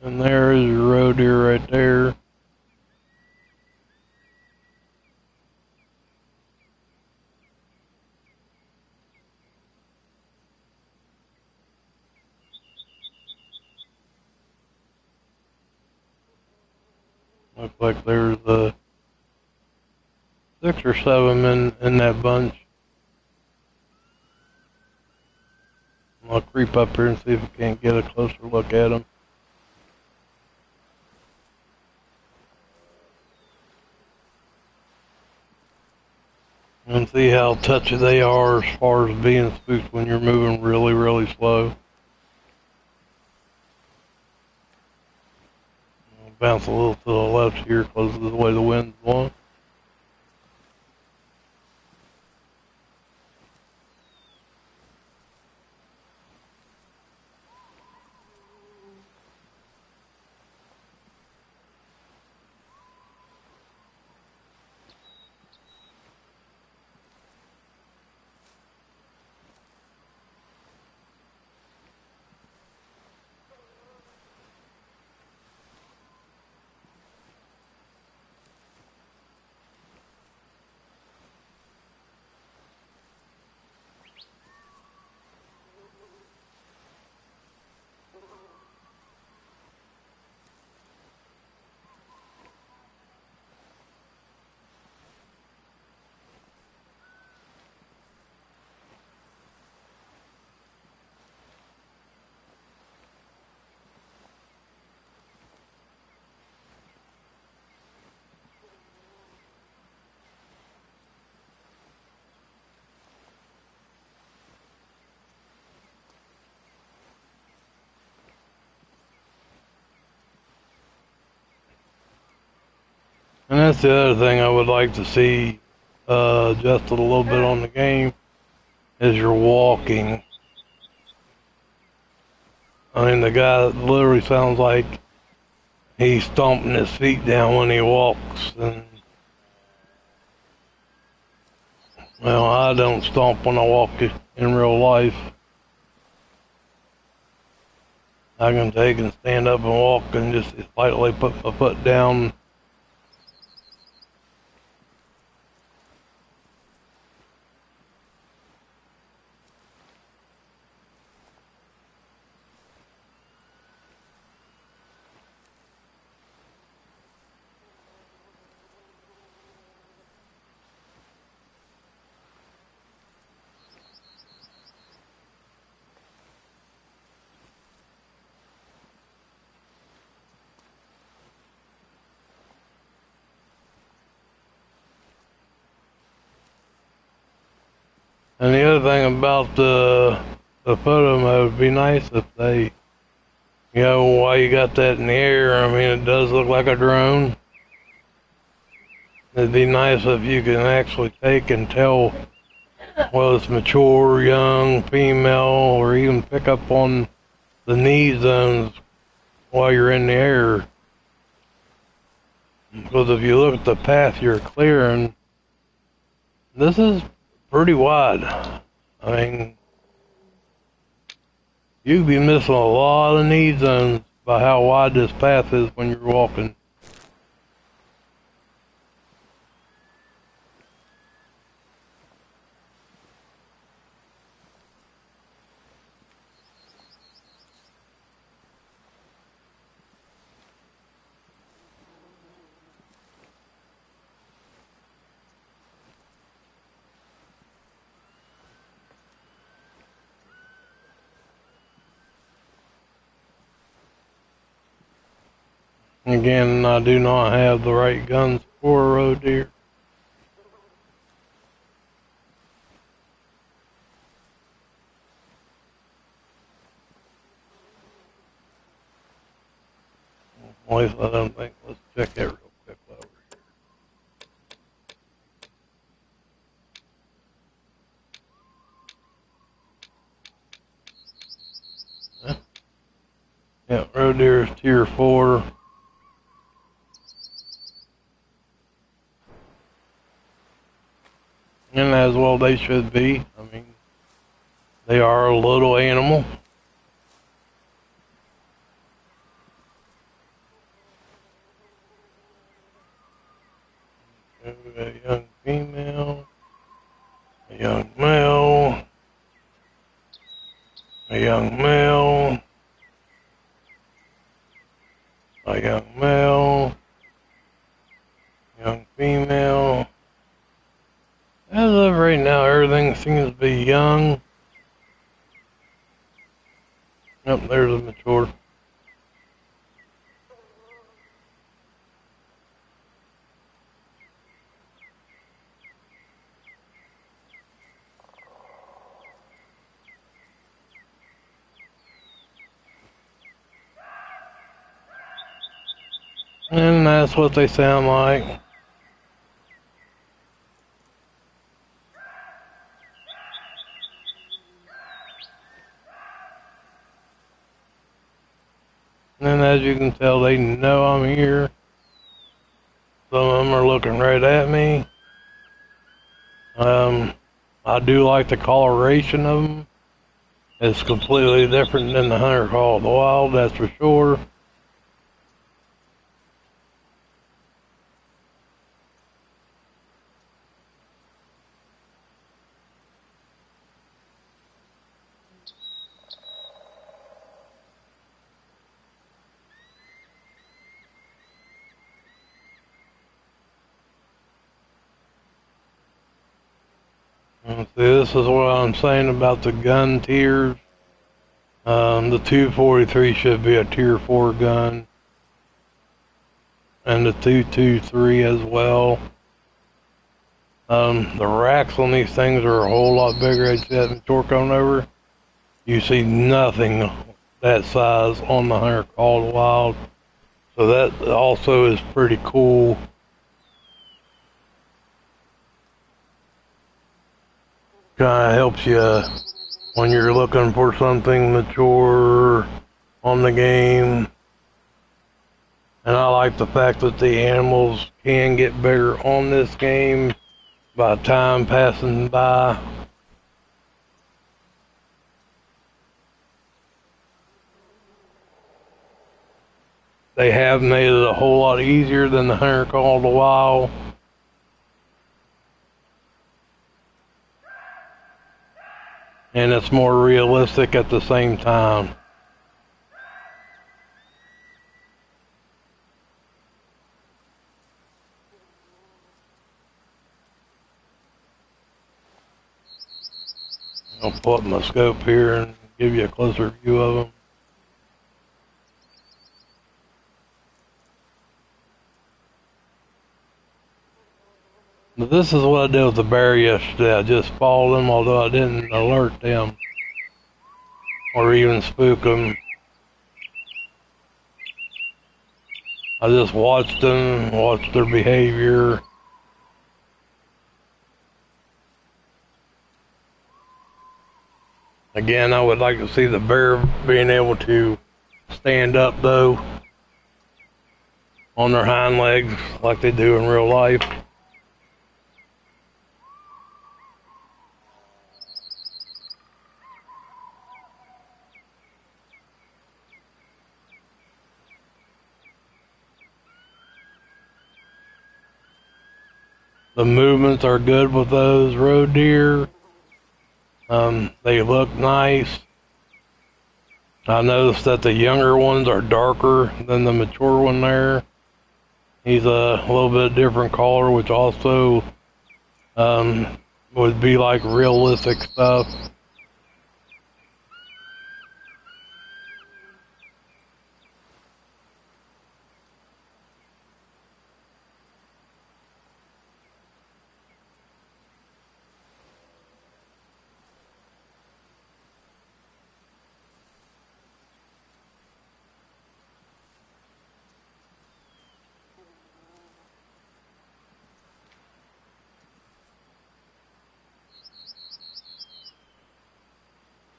And there is your road deer right there. Looks like there's 6 or 7 in that bunch. I'll creep up here and see if I can't get a closer look at them. And see how touchy they are as far as being spooked when you're moving really, really slow. I'll bounce a little to the left here because of the way the wind's blowing. And that's the other thing I would like to see adjusted a little bit on the game is your walking. I mean, the guy literally sounds like he's stomping his feet down when he walks. And, well, I don't stomp when I walk in real life. I can take and stand up and walk and just slightly put my foot down. And the other thing about the photo mode, it'd be nice if they, you know, while you got that in the air, I mean, it does look like a drone. It'd be nice if you can actually take and tell whether it's mature, young, female, or even pick up on the knee zones while you're in the air. Because if you look at the path you're clearing, this is pretty wide. I mean, you could be missing a lot of knee zones by how wide this path is when you're walking. Again, I do not have the right guns for a roe deer. At least I don't think. Let's check it real quick over here. Yeah, roe deer is tier 4. And as well they should be. I mean, they are a little animal. A young female, a young male, a young male, a young male, young female. As of right now, everything seems to be young. Yep, there's a mature. And that's what they sound like. And as you can tell, they know I'm here. Some of them are looking right at me. I do like the coloration of them. It's completely different than the hunter call of the wild, that's for sure. And see, this is what I'm saying about the gun tiers. The 243 should be a tier 4 gun, and the 223 as well. The racks on these things are a whole lot bigger. As you have torque on over, you see nothing that size on the hunter called wild. So that also is pretty cool. Kind of helps you when you're looking for something mature on the game. And I like the fact that the animals can get bigger on this game by time passing by. They have made it a whole lot easier than the hunter call of the wild. And it's more realistic at the same time. I'll pull up my scope here and give you a closer view of them. But this is what I did with the bear yesterday. I just followed them, although I didn't alert them or even spook them. I just watched them, watched their behavior. Again, I would like to see the bear being able to stand up though on their hind legs like they do in real life. The movements are good with those road deer. They look nice. I noticed that the younger ones are darker than the mature one there. He's a little bit different color, which also would be like realistic stuff.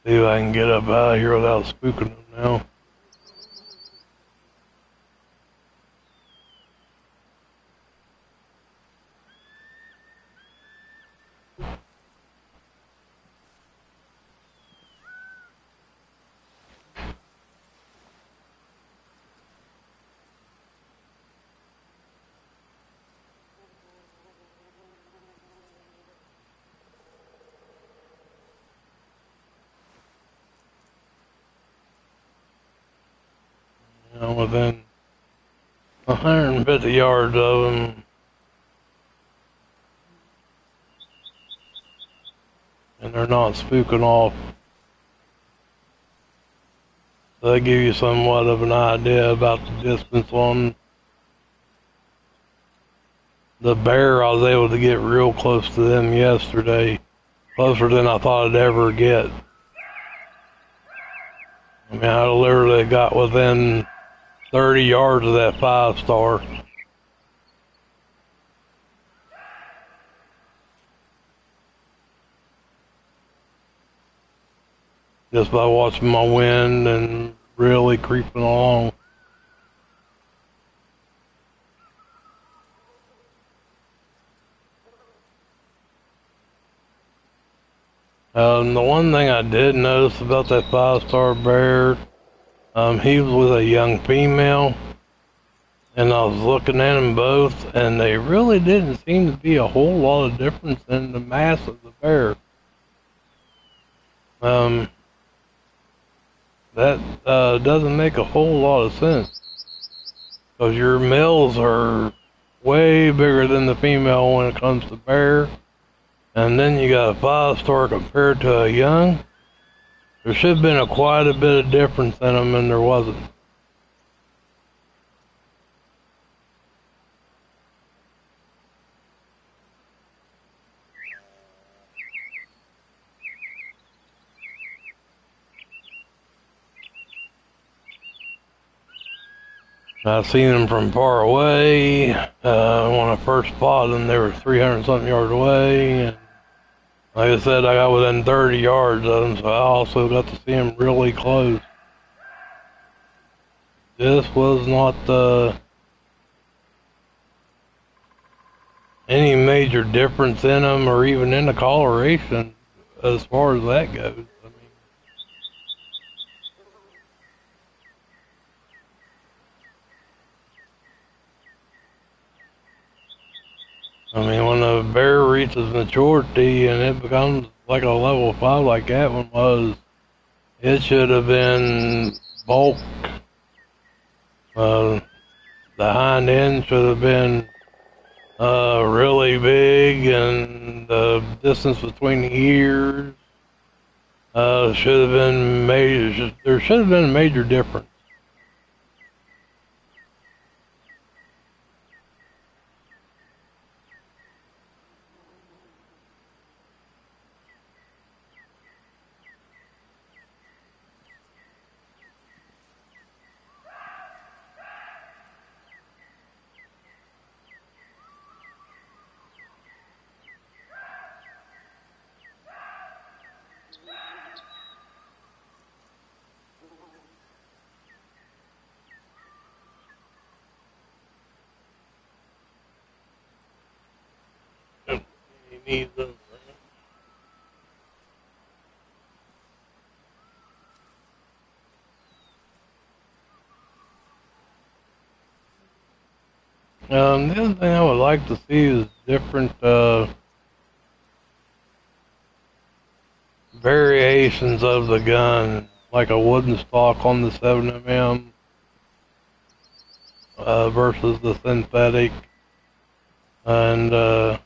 See if I can get up out of here without spooking them now. Within 150 yards of them, and they're not spooking off. So they give you somewhat of an idea about the distance on the bear. I was able to get real close to them yesterday, closer than I thought I'd ever get. I mean, I literally got within 30 yards of that 5-star. Just by watching my wind and really creeping along. The one thing I did notice about that 5-star bear, he was with a young female, and I was looking at them both, and they really didn't seem to be a whole lot of difference in the mass of the bear. That doesn't make a whole lot of sense, because your males are way bigger than the female when it comes to bear, and then you got a 5-star compared to a young. There should have been quite a bit of difference in them, and there wasn't. I've seen them from far away. When I first spotted them, they were 300 something yards away. And like I said, I got within 30 yards of them, so I also got to see them really close. This was not any major difference in them, or even in the coloration, as far as that goes. I mean, when a bear reaches maturity and it becomes like a level 5 like that one was, it should have been bulk. The hind end should have been really big, and the distance between the ears should have been major. There should have been a major difference. need those. The other thing I would like to see is different variations of the gun, like a wooden stock on the 7mm versus the synthetic, and a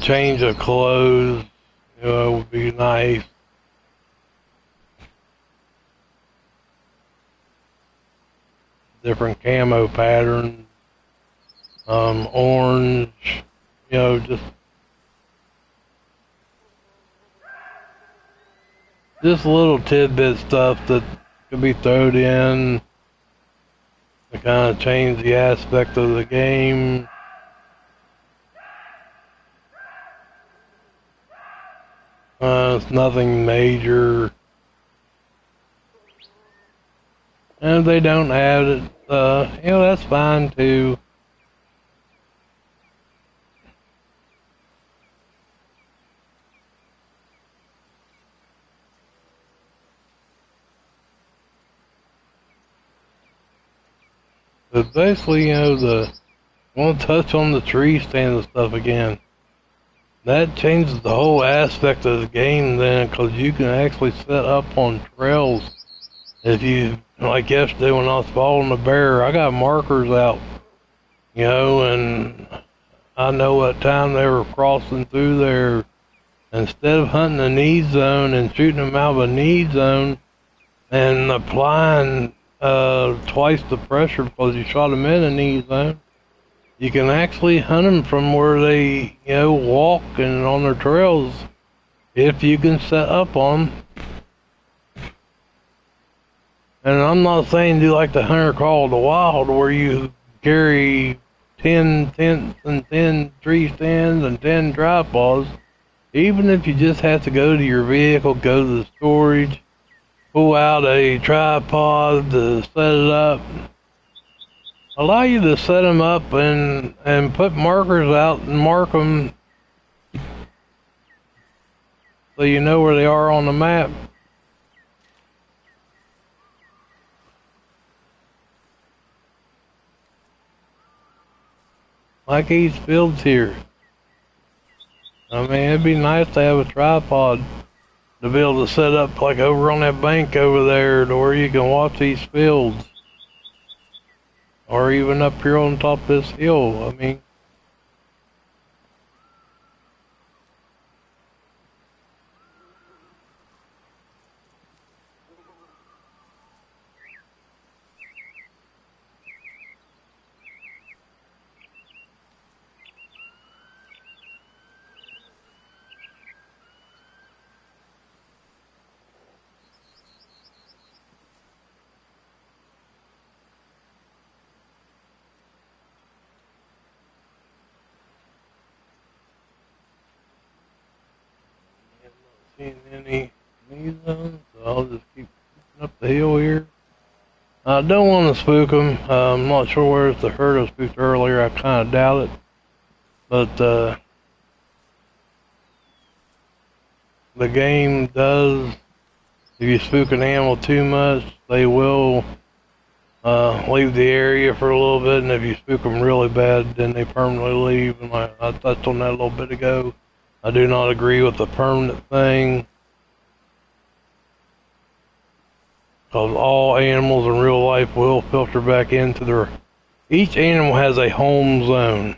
change of clothes, would be nice. Different camo patterns, orange, just little tidbit stuff that could be thrown in to kind of change the aspect of the game. It's nothing major. And if they don't add it, that's fine too. But basically, I want to touch on the tree stand and stuff again. That changes the whole aspect of the game then, because you can actually set up on trails. If you, like yesterday when I was following the bear, I got markers out, and I know what time they were crossing through there. Instead of hunting a need zone and shooting them out of a need zone and applying twice the pressure because you shot them in a need zone, you can actually hunt them from where they, walk and on their trails if you can set up on them. And I'm not saying do like the Hunter Call of the Wild where you carry 10 tents and 10 tree stands and 10 tripods. Even if you just have to go to your vehicle, go to the storage, pull out a tripod to set it up, allow you to set them up and put markers out and mark them so you know where they are on the map. Like these fields here. I mean, it'd be nice to have a tripod to be able to set up like over on that bank over there to where you can watch these fields. Or even up here on top of this hill. I mean, seeing any need zones, so I'll just keep up the hill here. I don't want to spook them. I'm not sure where it's the herd I spooked earlier. I kind of doubt it. But the game does, if you spook an animal too much, they will leave the area for a little bit. And if you spook them really bad, then they permanently leave. And I touched on that a little bit ago. I do not agree with the permanent thing, because all animals in real life will filter back into their... Each animal has a home zone.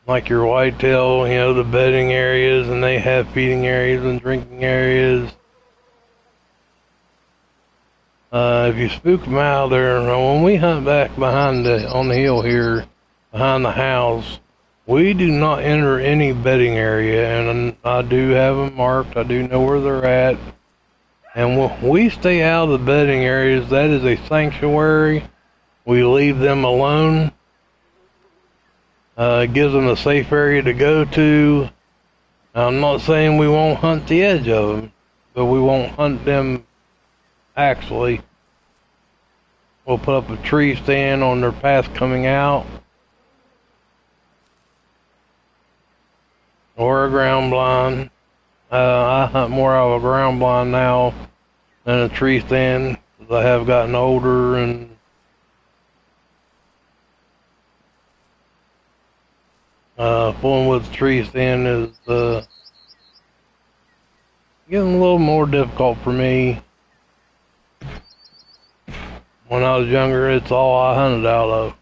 Like your whitetail, the bedding areas, and they have feeding areas and drinking areas. If you spook them out there, when we hunt back on the hill here, behind the house, we do not enter any bedding area, and I do have them marked. I do know where they're at. And when we stay out of the bedding areas, that is a sanctuary. We leave them alone. It gives them a safe area to go to. I'm not saying we won't hunt the edge of them, but we won't hunt them actually. We'll put up a tree stand on their path coming out. or a ground blind. I hunt more out of a ground blind now than a tree stand, as I have gotten older, and pulling with the tree stand is getting a little more difficult for me. When I was younger, it's all I hunted out of.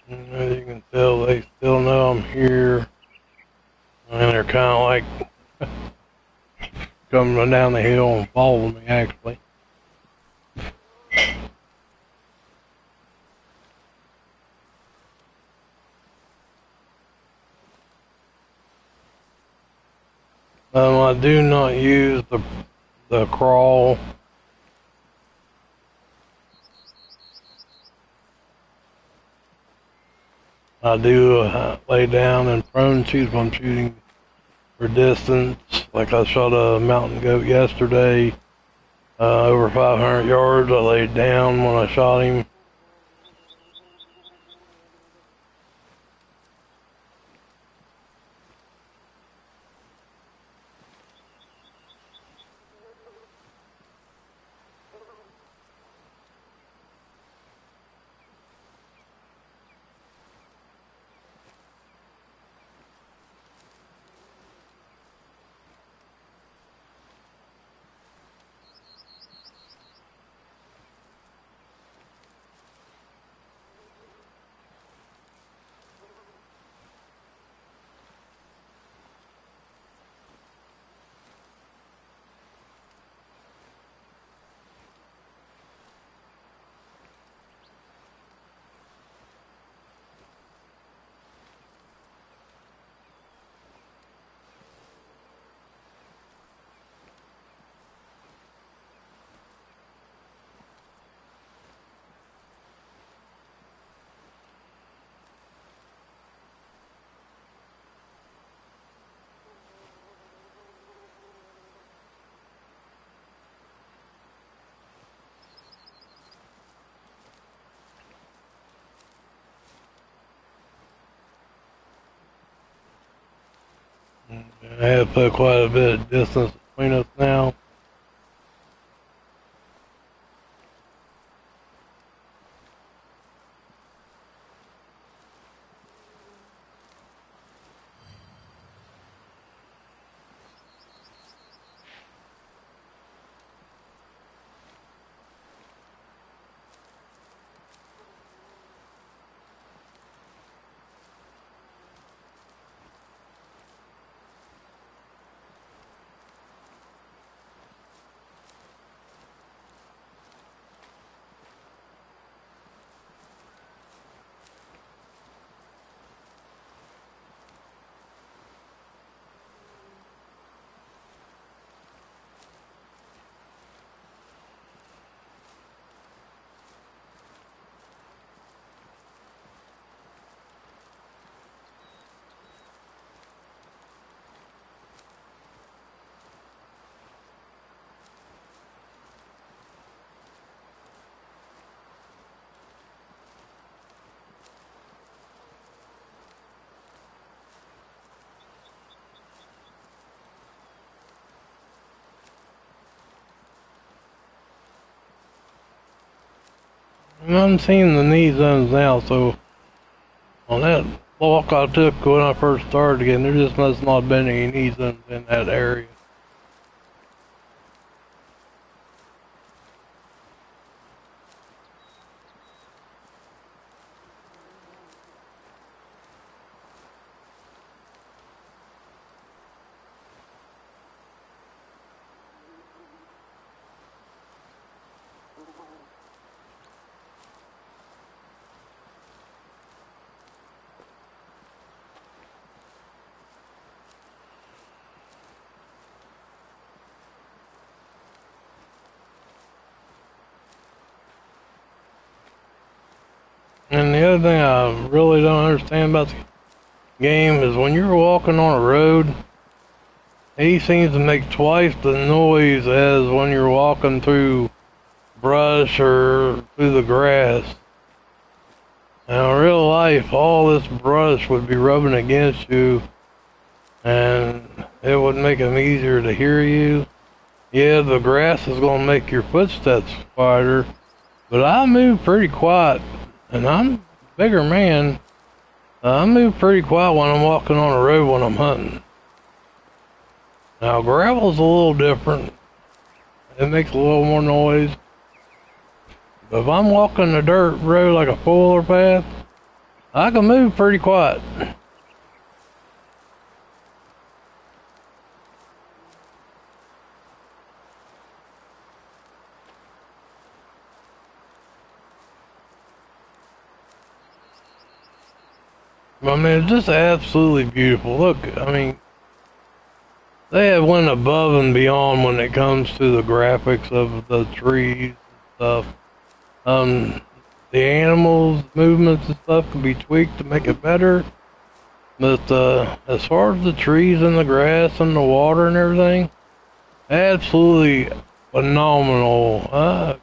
And as you can tell, they still know I'm here, and they're kind of like coming down the hill and following me, actually. I do not use the crawl. I do lay down and prone shoot if I'm shooting for distance. Like I shot a mountain goat yesterday, over 500 yards. I laid down when I shot him. I have put quite a bit of distance between us now. I'm seeing the knee zones now, so on that walk I took when I first started again, there just must not have been any knee zones in that area. And the other thing I really don't understand about the game is when you're walking on a road, he seems to make twice the noise as when you're walking through brush or through the grass. Now, in real life, all this brush would be rubbing against you, and it would make them easier to hear you. Yeah, the grass is going to make your footsteps quieter, but I move pretty quiet, and I'm a bigger man. I move pretty quiet when I'm walking on the road when I'm hunting. Now, gravel's a little different. It makes a little more noise. But if I'm walking a dirt road like a four-wheeler path, I can move pretty quiet. I mean, it's just absolutely beautiful. Look, I mean, they have went above and beyond when it comes to the graphics of the trees and stuff. The animals' movements and stuff can be tweaked to make it better. But as far as the trees and the grass and the water and everything, absolutely phenomenal.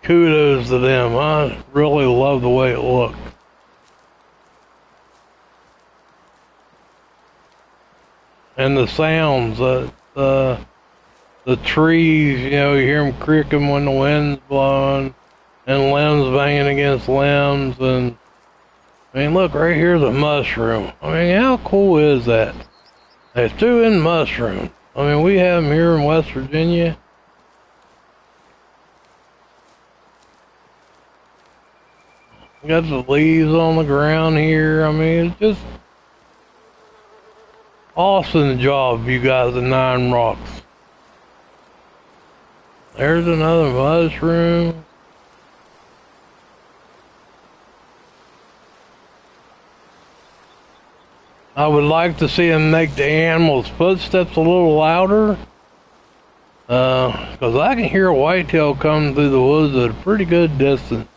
Kudos to them. I really love the way it looked. And the sounds, the trees, you know, you hear them creaking when the wind's blowing, and limbs banging against limbs, and I mean, look, right here's a mushroom. I mean, how cool is that? There's two in mushroom. I mean, we have them here in West Virginia. We got the leaves on the ground here. I mean, it's just awesome job, you guys at Nine Rocks. There's another mushroom. I would like to see them make the animals' footsteps a little louder. Because I can hear a whitetail coming through the woods at a pretty good distance.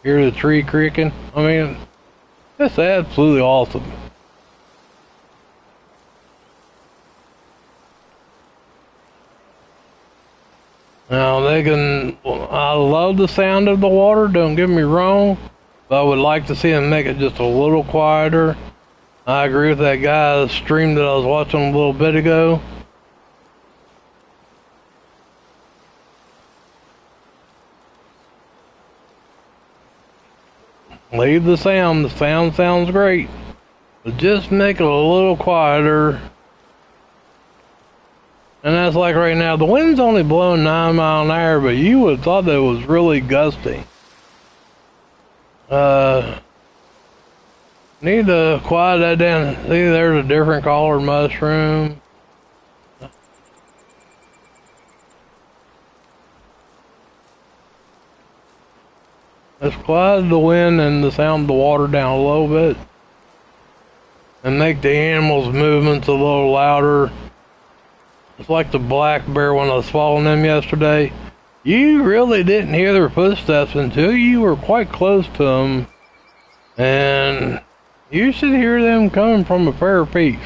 Hear the tree creaking? I mean, that's absolutely awesome. Now they can, I love the sound of the water, don't get me wrong, but I would like to see them make it just a little quieter. I agree with that guy's stream that I was watching a little bit ago. Leave the sound sounds great, but just make it a little quieter. And that's like right now, the wind's only blowing 9 miles an hour, but you would have thought that it was really gusty. Need to quiet that down. See, there's a different colored mushroom. Let's quiet the wind and the sound of the water down a little bit. And make the animals' movements a little louder. It's like the black bear when I was following them yesterday. You really didn't hear their footsteps until you were quite close to them. And you should hear them coming from a fair piece.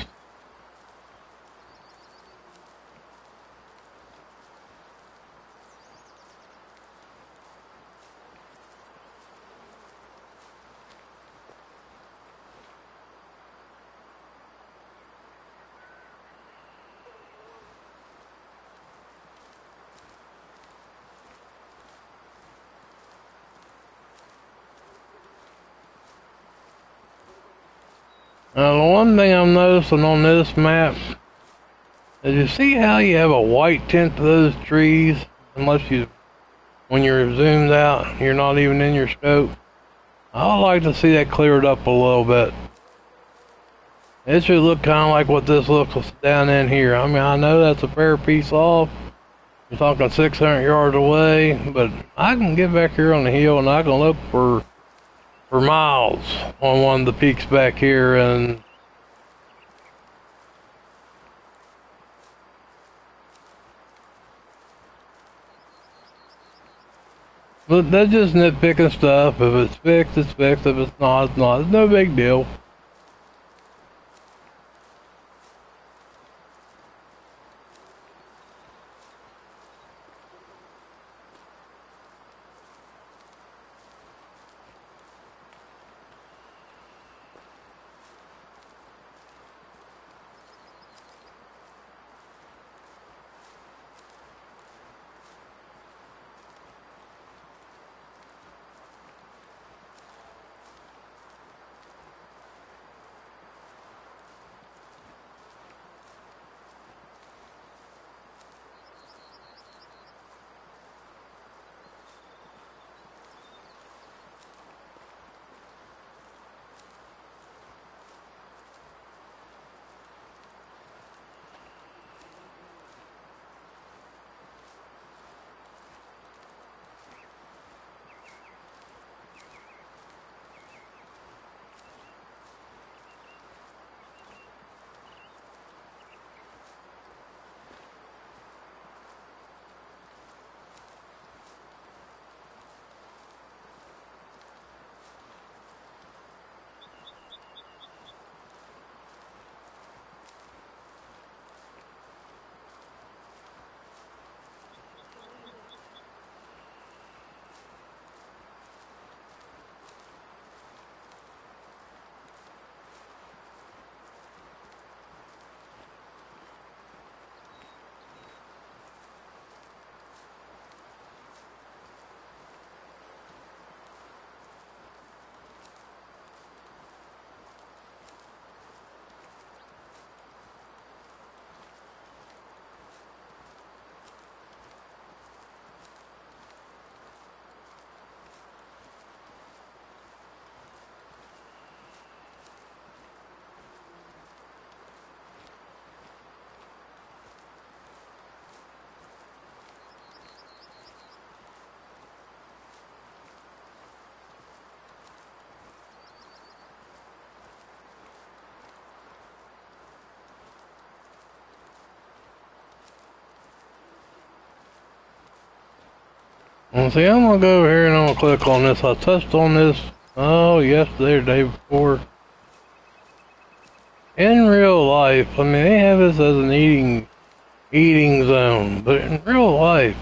Now, the one thing I'm noticing on this map is you see how you have a white tint to those trees, unless you, when you're zoomed out, you're not even in your scope. I would like to see that cleared up a little bit. It should look kind of like what this looks down in here. I mean, I know that's a fair piece off. You're talking 600 yards away, but I can get back here on the hill and I can look for miles on one of the peaks back here, and but that's just nitpicking stuff. If it's fixed, it's fixed. If it's not, it's not. It's no big deal. Well, see, I'm gonna go over here and I'm gonna click on this. I touched on this, oh, yesterday or the day before. In real life, I mean, they have this as an eating zone, but in real life,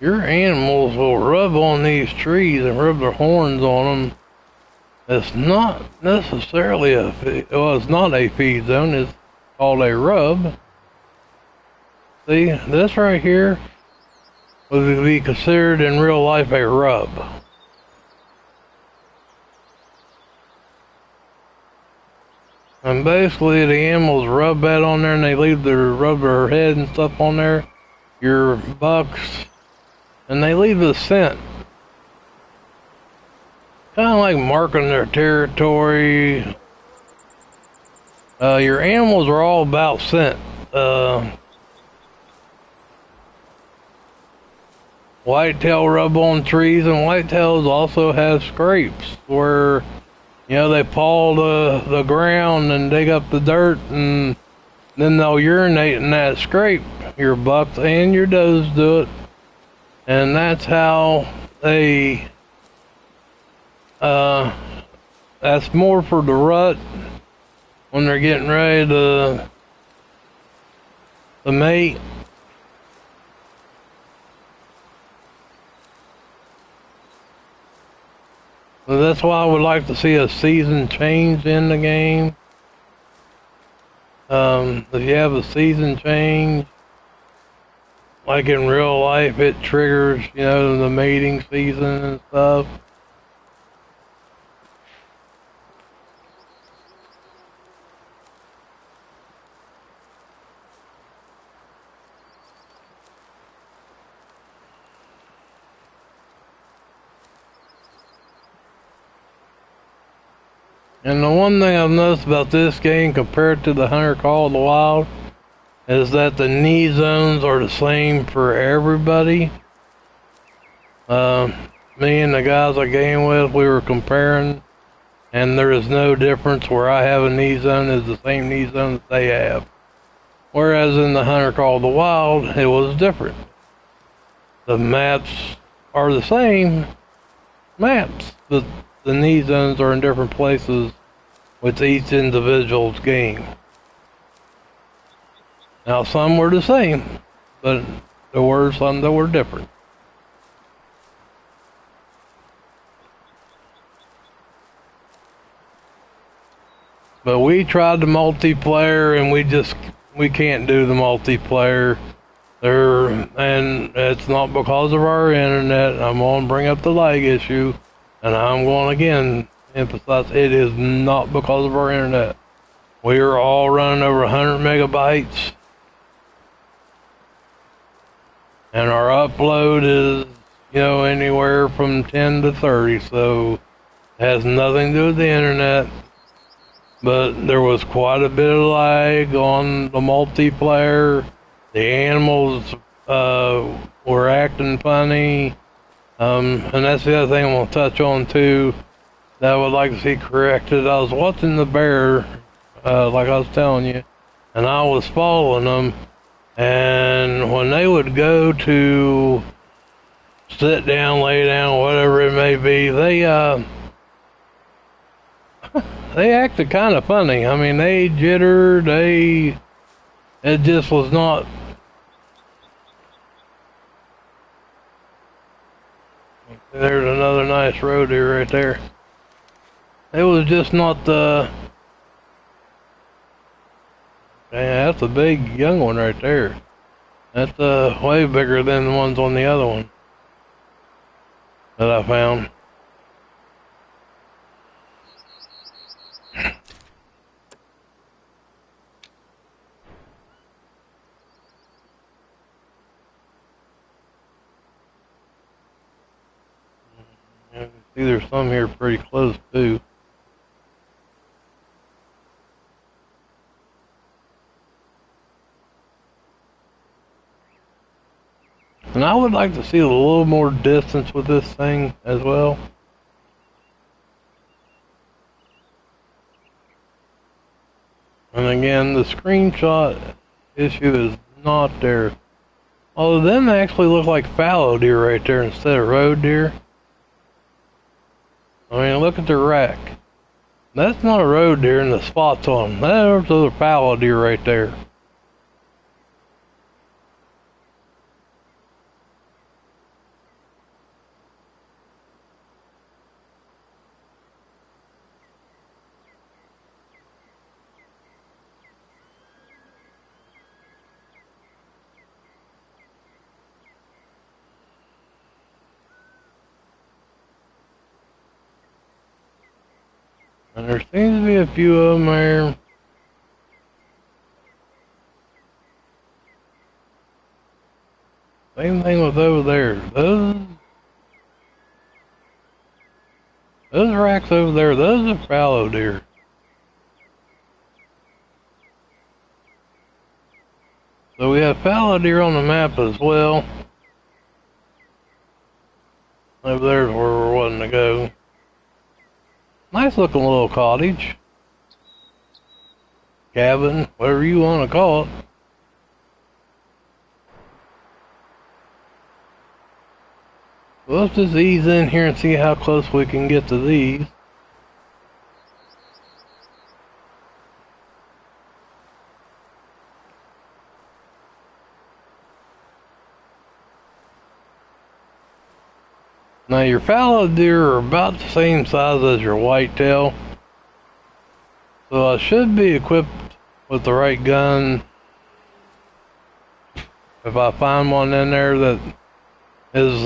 your animals will rub on these trees and rub their horns on them. It's not necessarily well, it's not a feed zone. It's called a rub. See, this right here would be considered in real life a rub. And basically the animals rub that on there and they rub their head and stuff on there, your bucks, and they leave a scent. Kind of like marking their territory. Your animals are all about scent. Whitetail rub on trees, and whitetails also have scrapes where, you know, they paw the ground and dig up the dirt, and then they'll urinate in that scrape. Your bucks and your does do it, and that's how they. That's more for the rut when they're getting ready to mate. So that's why I would like to see a season change in the game. If you have a season change, like in real life, it triggers, you know, the mating season and stuff. And the one thing I've noticed about this game compared to the Hunter Call of the Wild is that the knee zones are the same for everybody. Me and the guys I game with, we were comparing, and there is no difference where I have a knee zone is the same knee zone that they have. Whereas in the Hunter Call of the Wild, it was different. The maps are the same maps, but the knee zones are in different places with each individual's game. Now, some were the same, but there were some that were different. But we tried the multiplayer, and we can't do the multiplayer. And it's not because of our internet. I'm going to bring up the lag issue, and I'm going to again emphasize it is not because of our internet. We are all running over 100 megabytes, and our upload is, anywhere from 10 to 30, so it has nothing to do with the internet. But there was quite a bit of lag on the multiplayer. The animals were acting funny. And that's the other thing I want to touch on too that I would like to see corrected. I was watching the bear, like I was telling you, and I was following them. And when they would go to sit down, lay down, whatever it may be, they acted kind of funny. I mean, they jittered. It just was not. There's another nice road here right there. It was just not the. Man, that's a big young one right there. That's way bigger than the ones on the other one that I found. You can see there's some here pretty close too. And I would like to see a little more distance with this thing as well. And again, the screenshot issue is not there. Although them actually look like fallow deer right there instead of road deer. I mean, look at the rack. That's not a road deer and the spots on them. Those are fallow deer right there. And there seems to be a few of them there. Same thing with over there. Those racks over there, those are fallow deer. So we have fallow deer on the map as well. Over there's where we're wanting to go. Nice looking little cottage. Cabin, whatever you want to call it. Well, let's just ease in here and see how close we can get to these. Now your fallow deer are about the same size as your whitetail. So I should be equipped with the right gun if I find one in there that is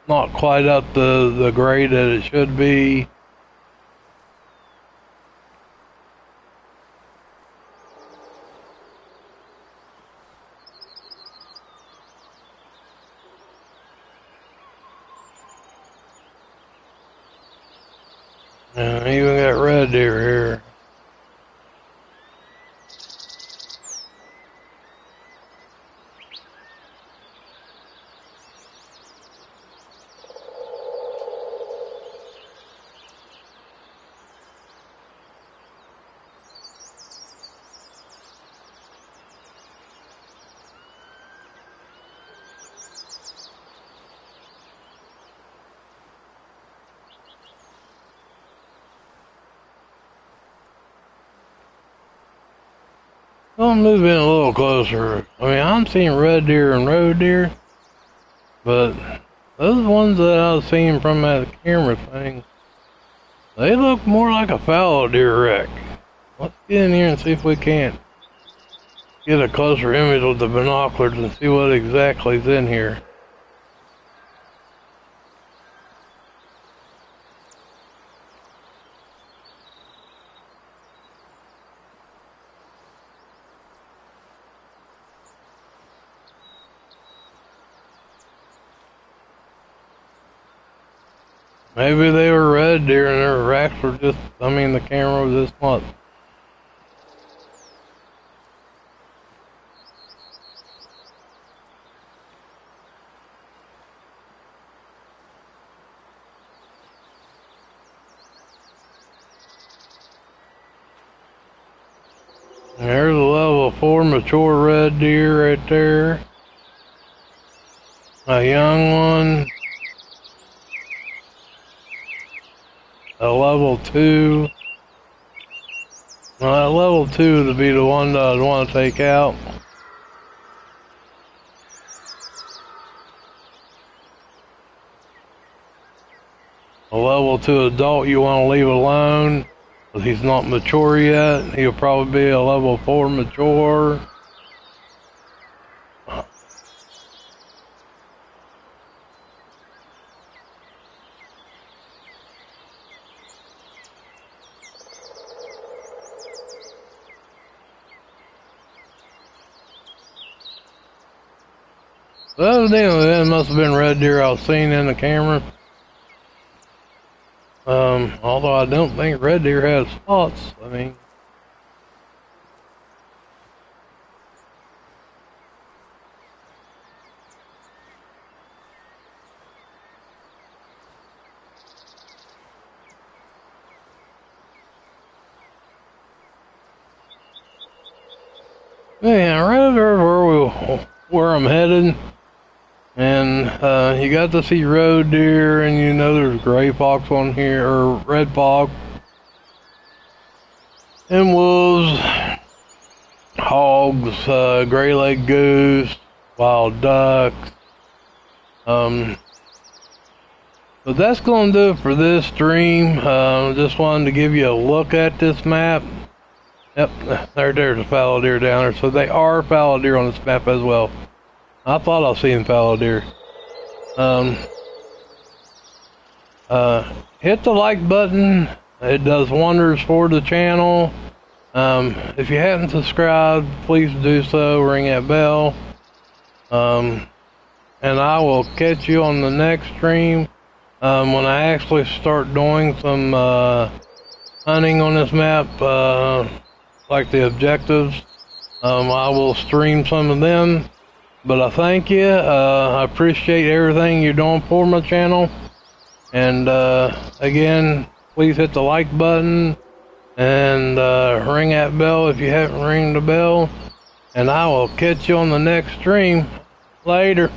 not quite up the grade that it should be. And I even got red deer here. I'll move in a little closer. I mean, I'm seeing red deer and roe deer, but those ones that I was seeing from that camera thing, they look more like a fallow deer wreck. Let's get in here and see if we can't get a closer image with the binoculars and see what exactly is in here. Maybe they were red deer and their racks were just, the camera was this much. There's a level 4 mature red deer right there. A young one. A level 2. Well, that level 2 would be the one that I'd want to take out. A level 2 adult you want to leave alone, because he's not mature yet. He'll probably be a level 4 mature. Well, evidently that must have been red deer I was seeing in the camera. Although I don't think red deer has spots. Yeah, right over where I'm headed. And you got to see roe deer, and you know there's gray fox on here, or red fox, and wolves, hogs, gray-legged goose, wild ducks. But that's going to do it for this stream. Just wanted to give you a look at this map. Yep, there's a fallow deer down there. So they are fallow deer on this map as well. I thought I was seeing fallow deer. Hit the like button. It does wonders for the channel. If you haven't subscribed, please do so. Ring that bell. And I will catch you on the next stream when I actually start doing some hunting on this map, like the objectives. I will stream some of them. But I thank you. I appreciate everything you're doing for my channel. And again, please hit the like button and ring that bell if you haven't ring the bell. And I will catch you on the next stream. Later.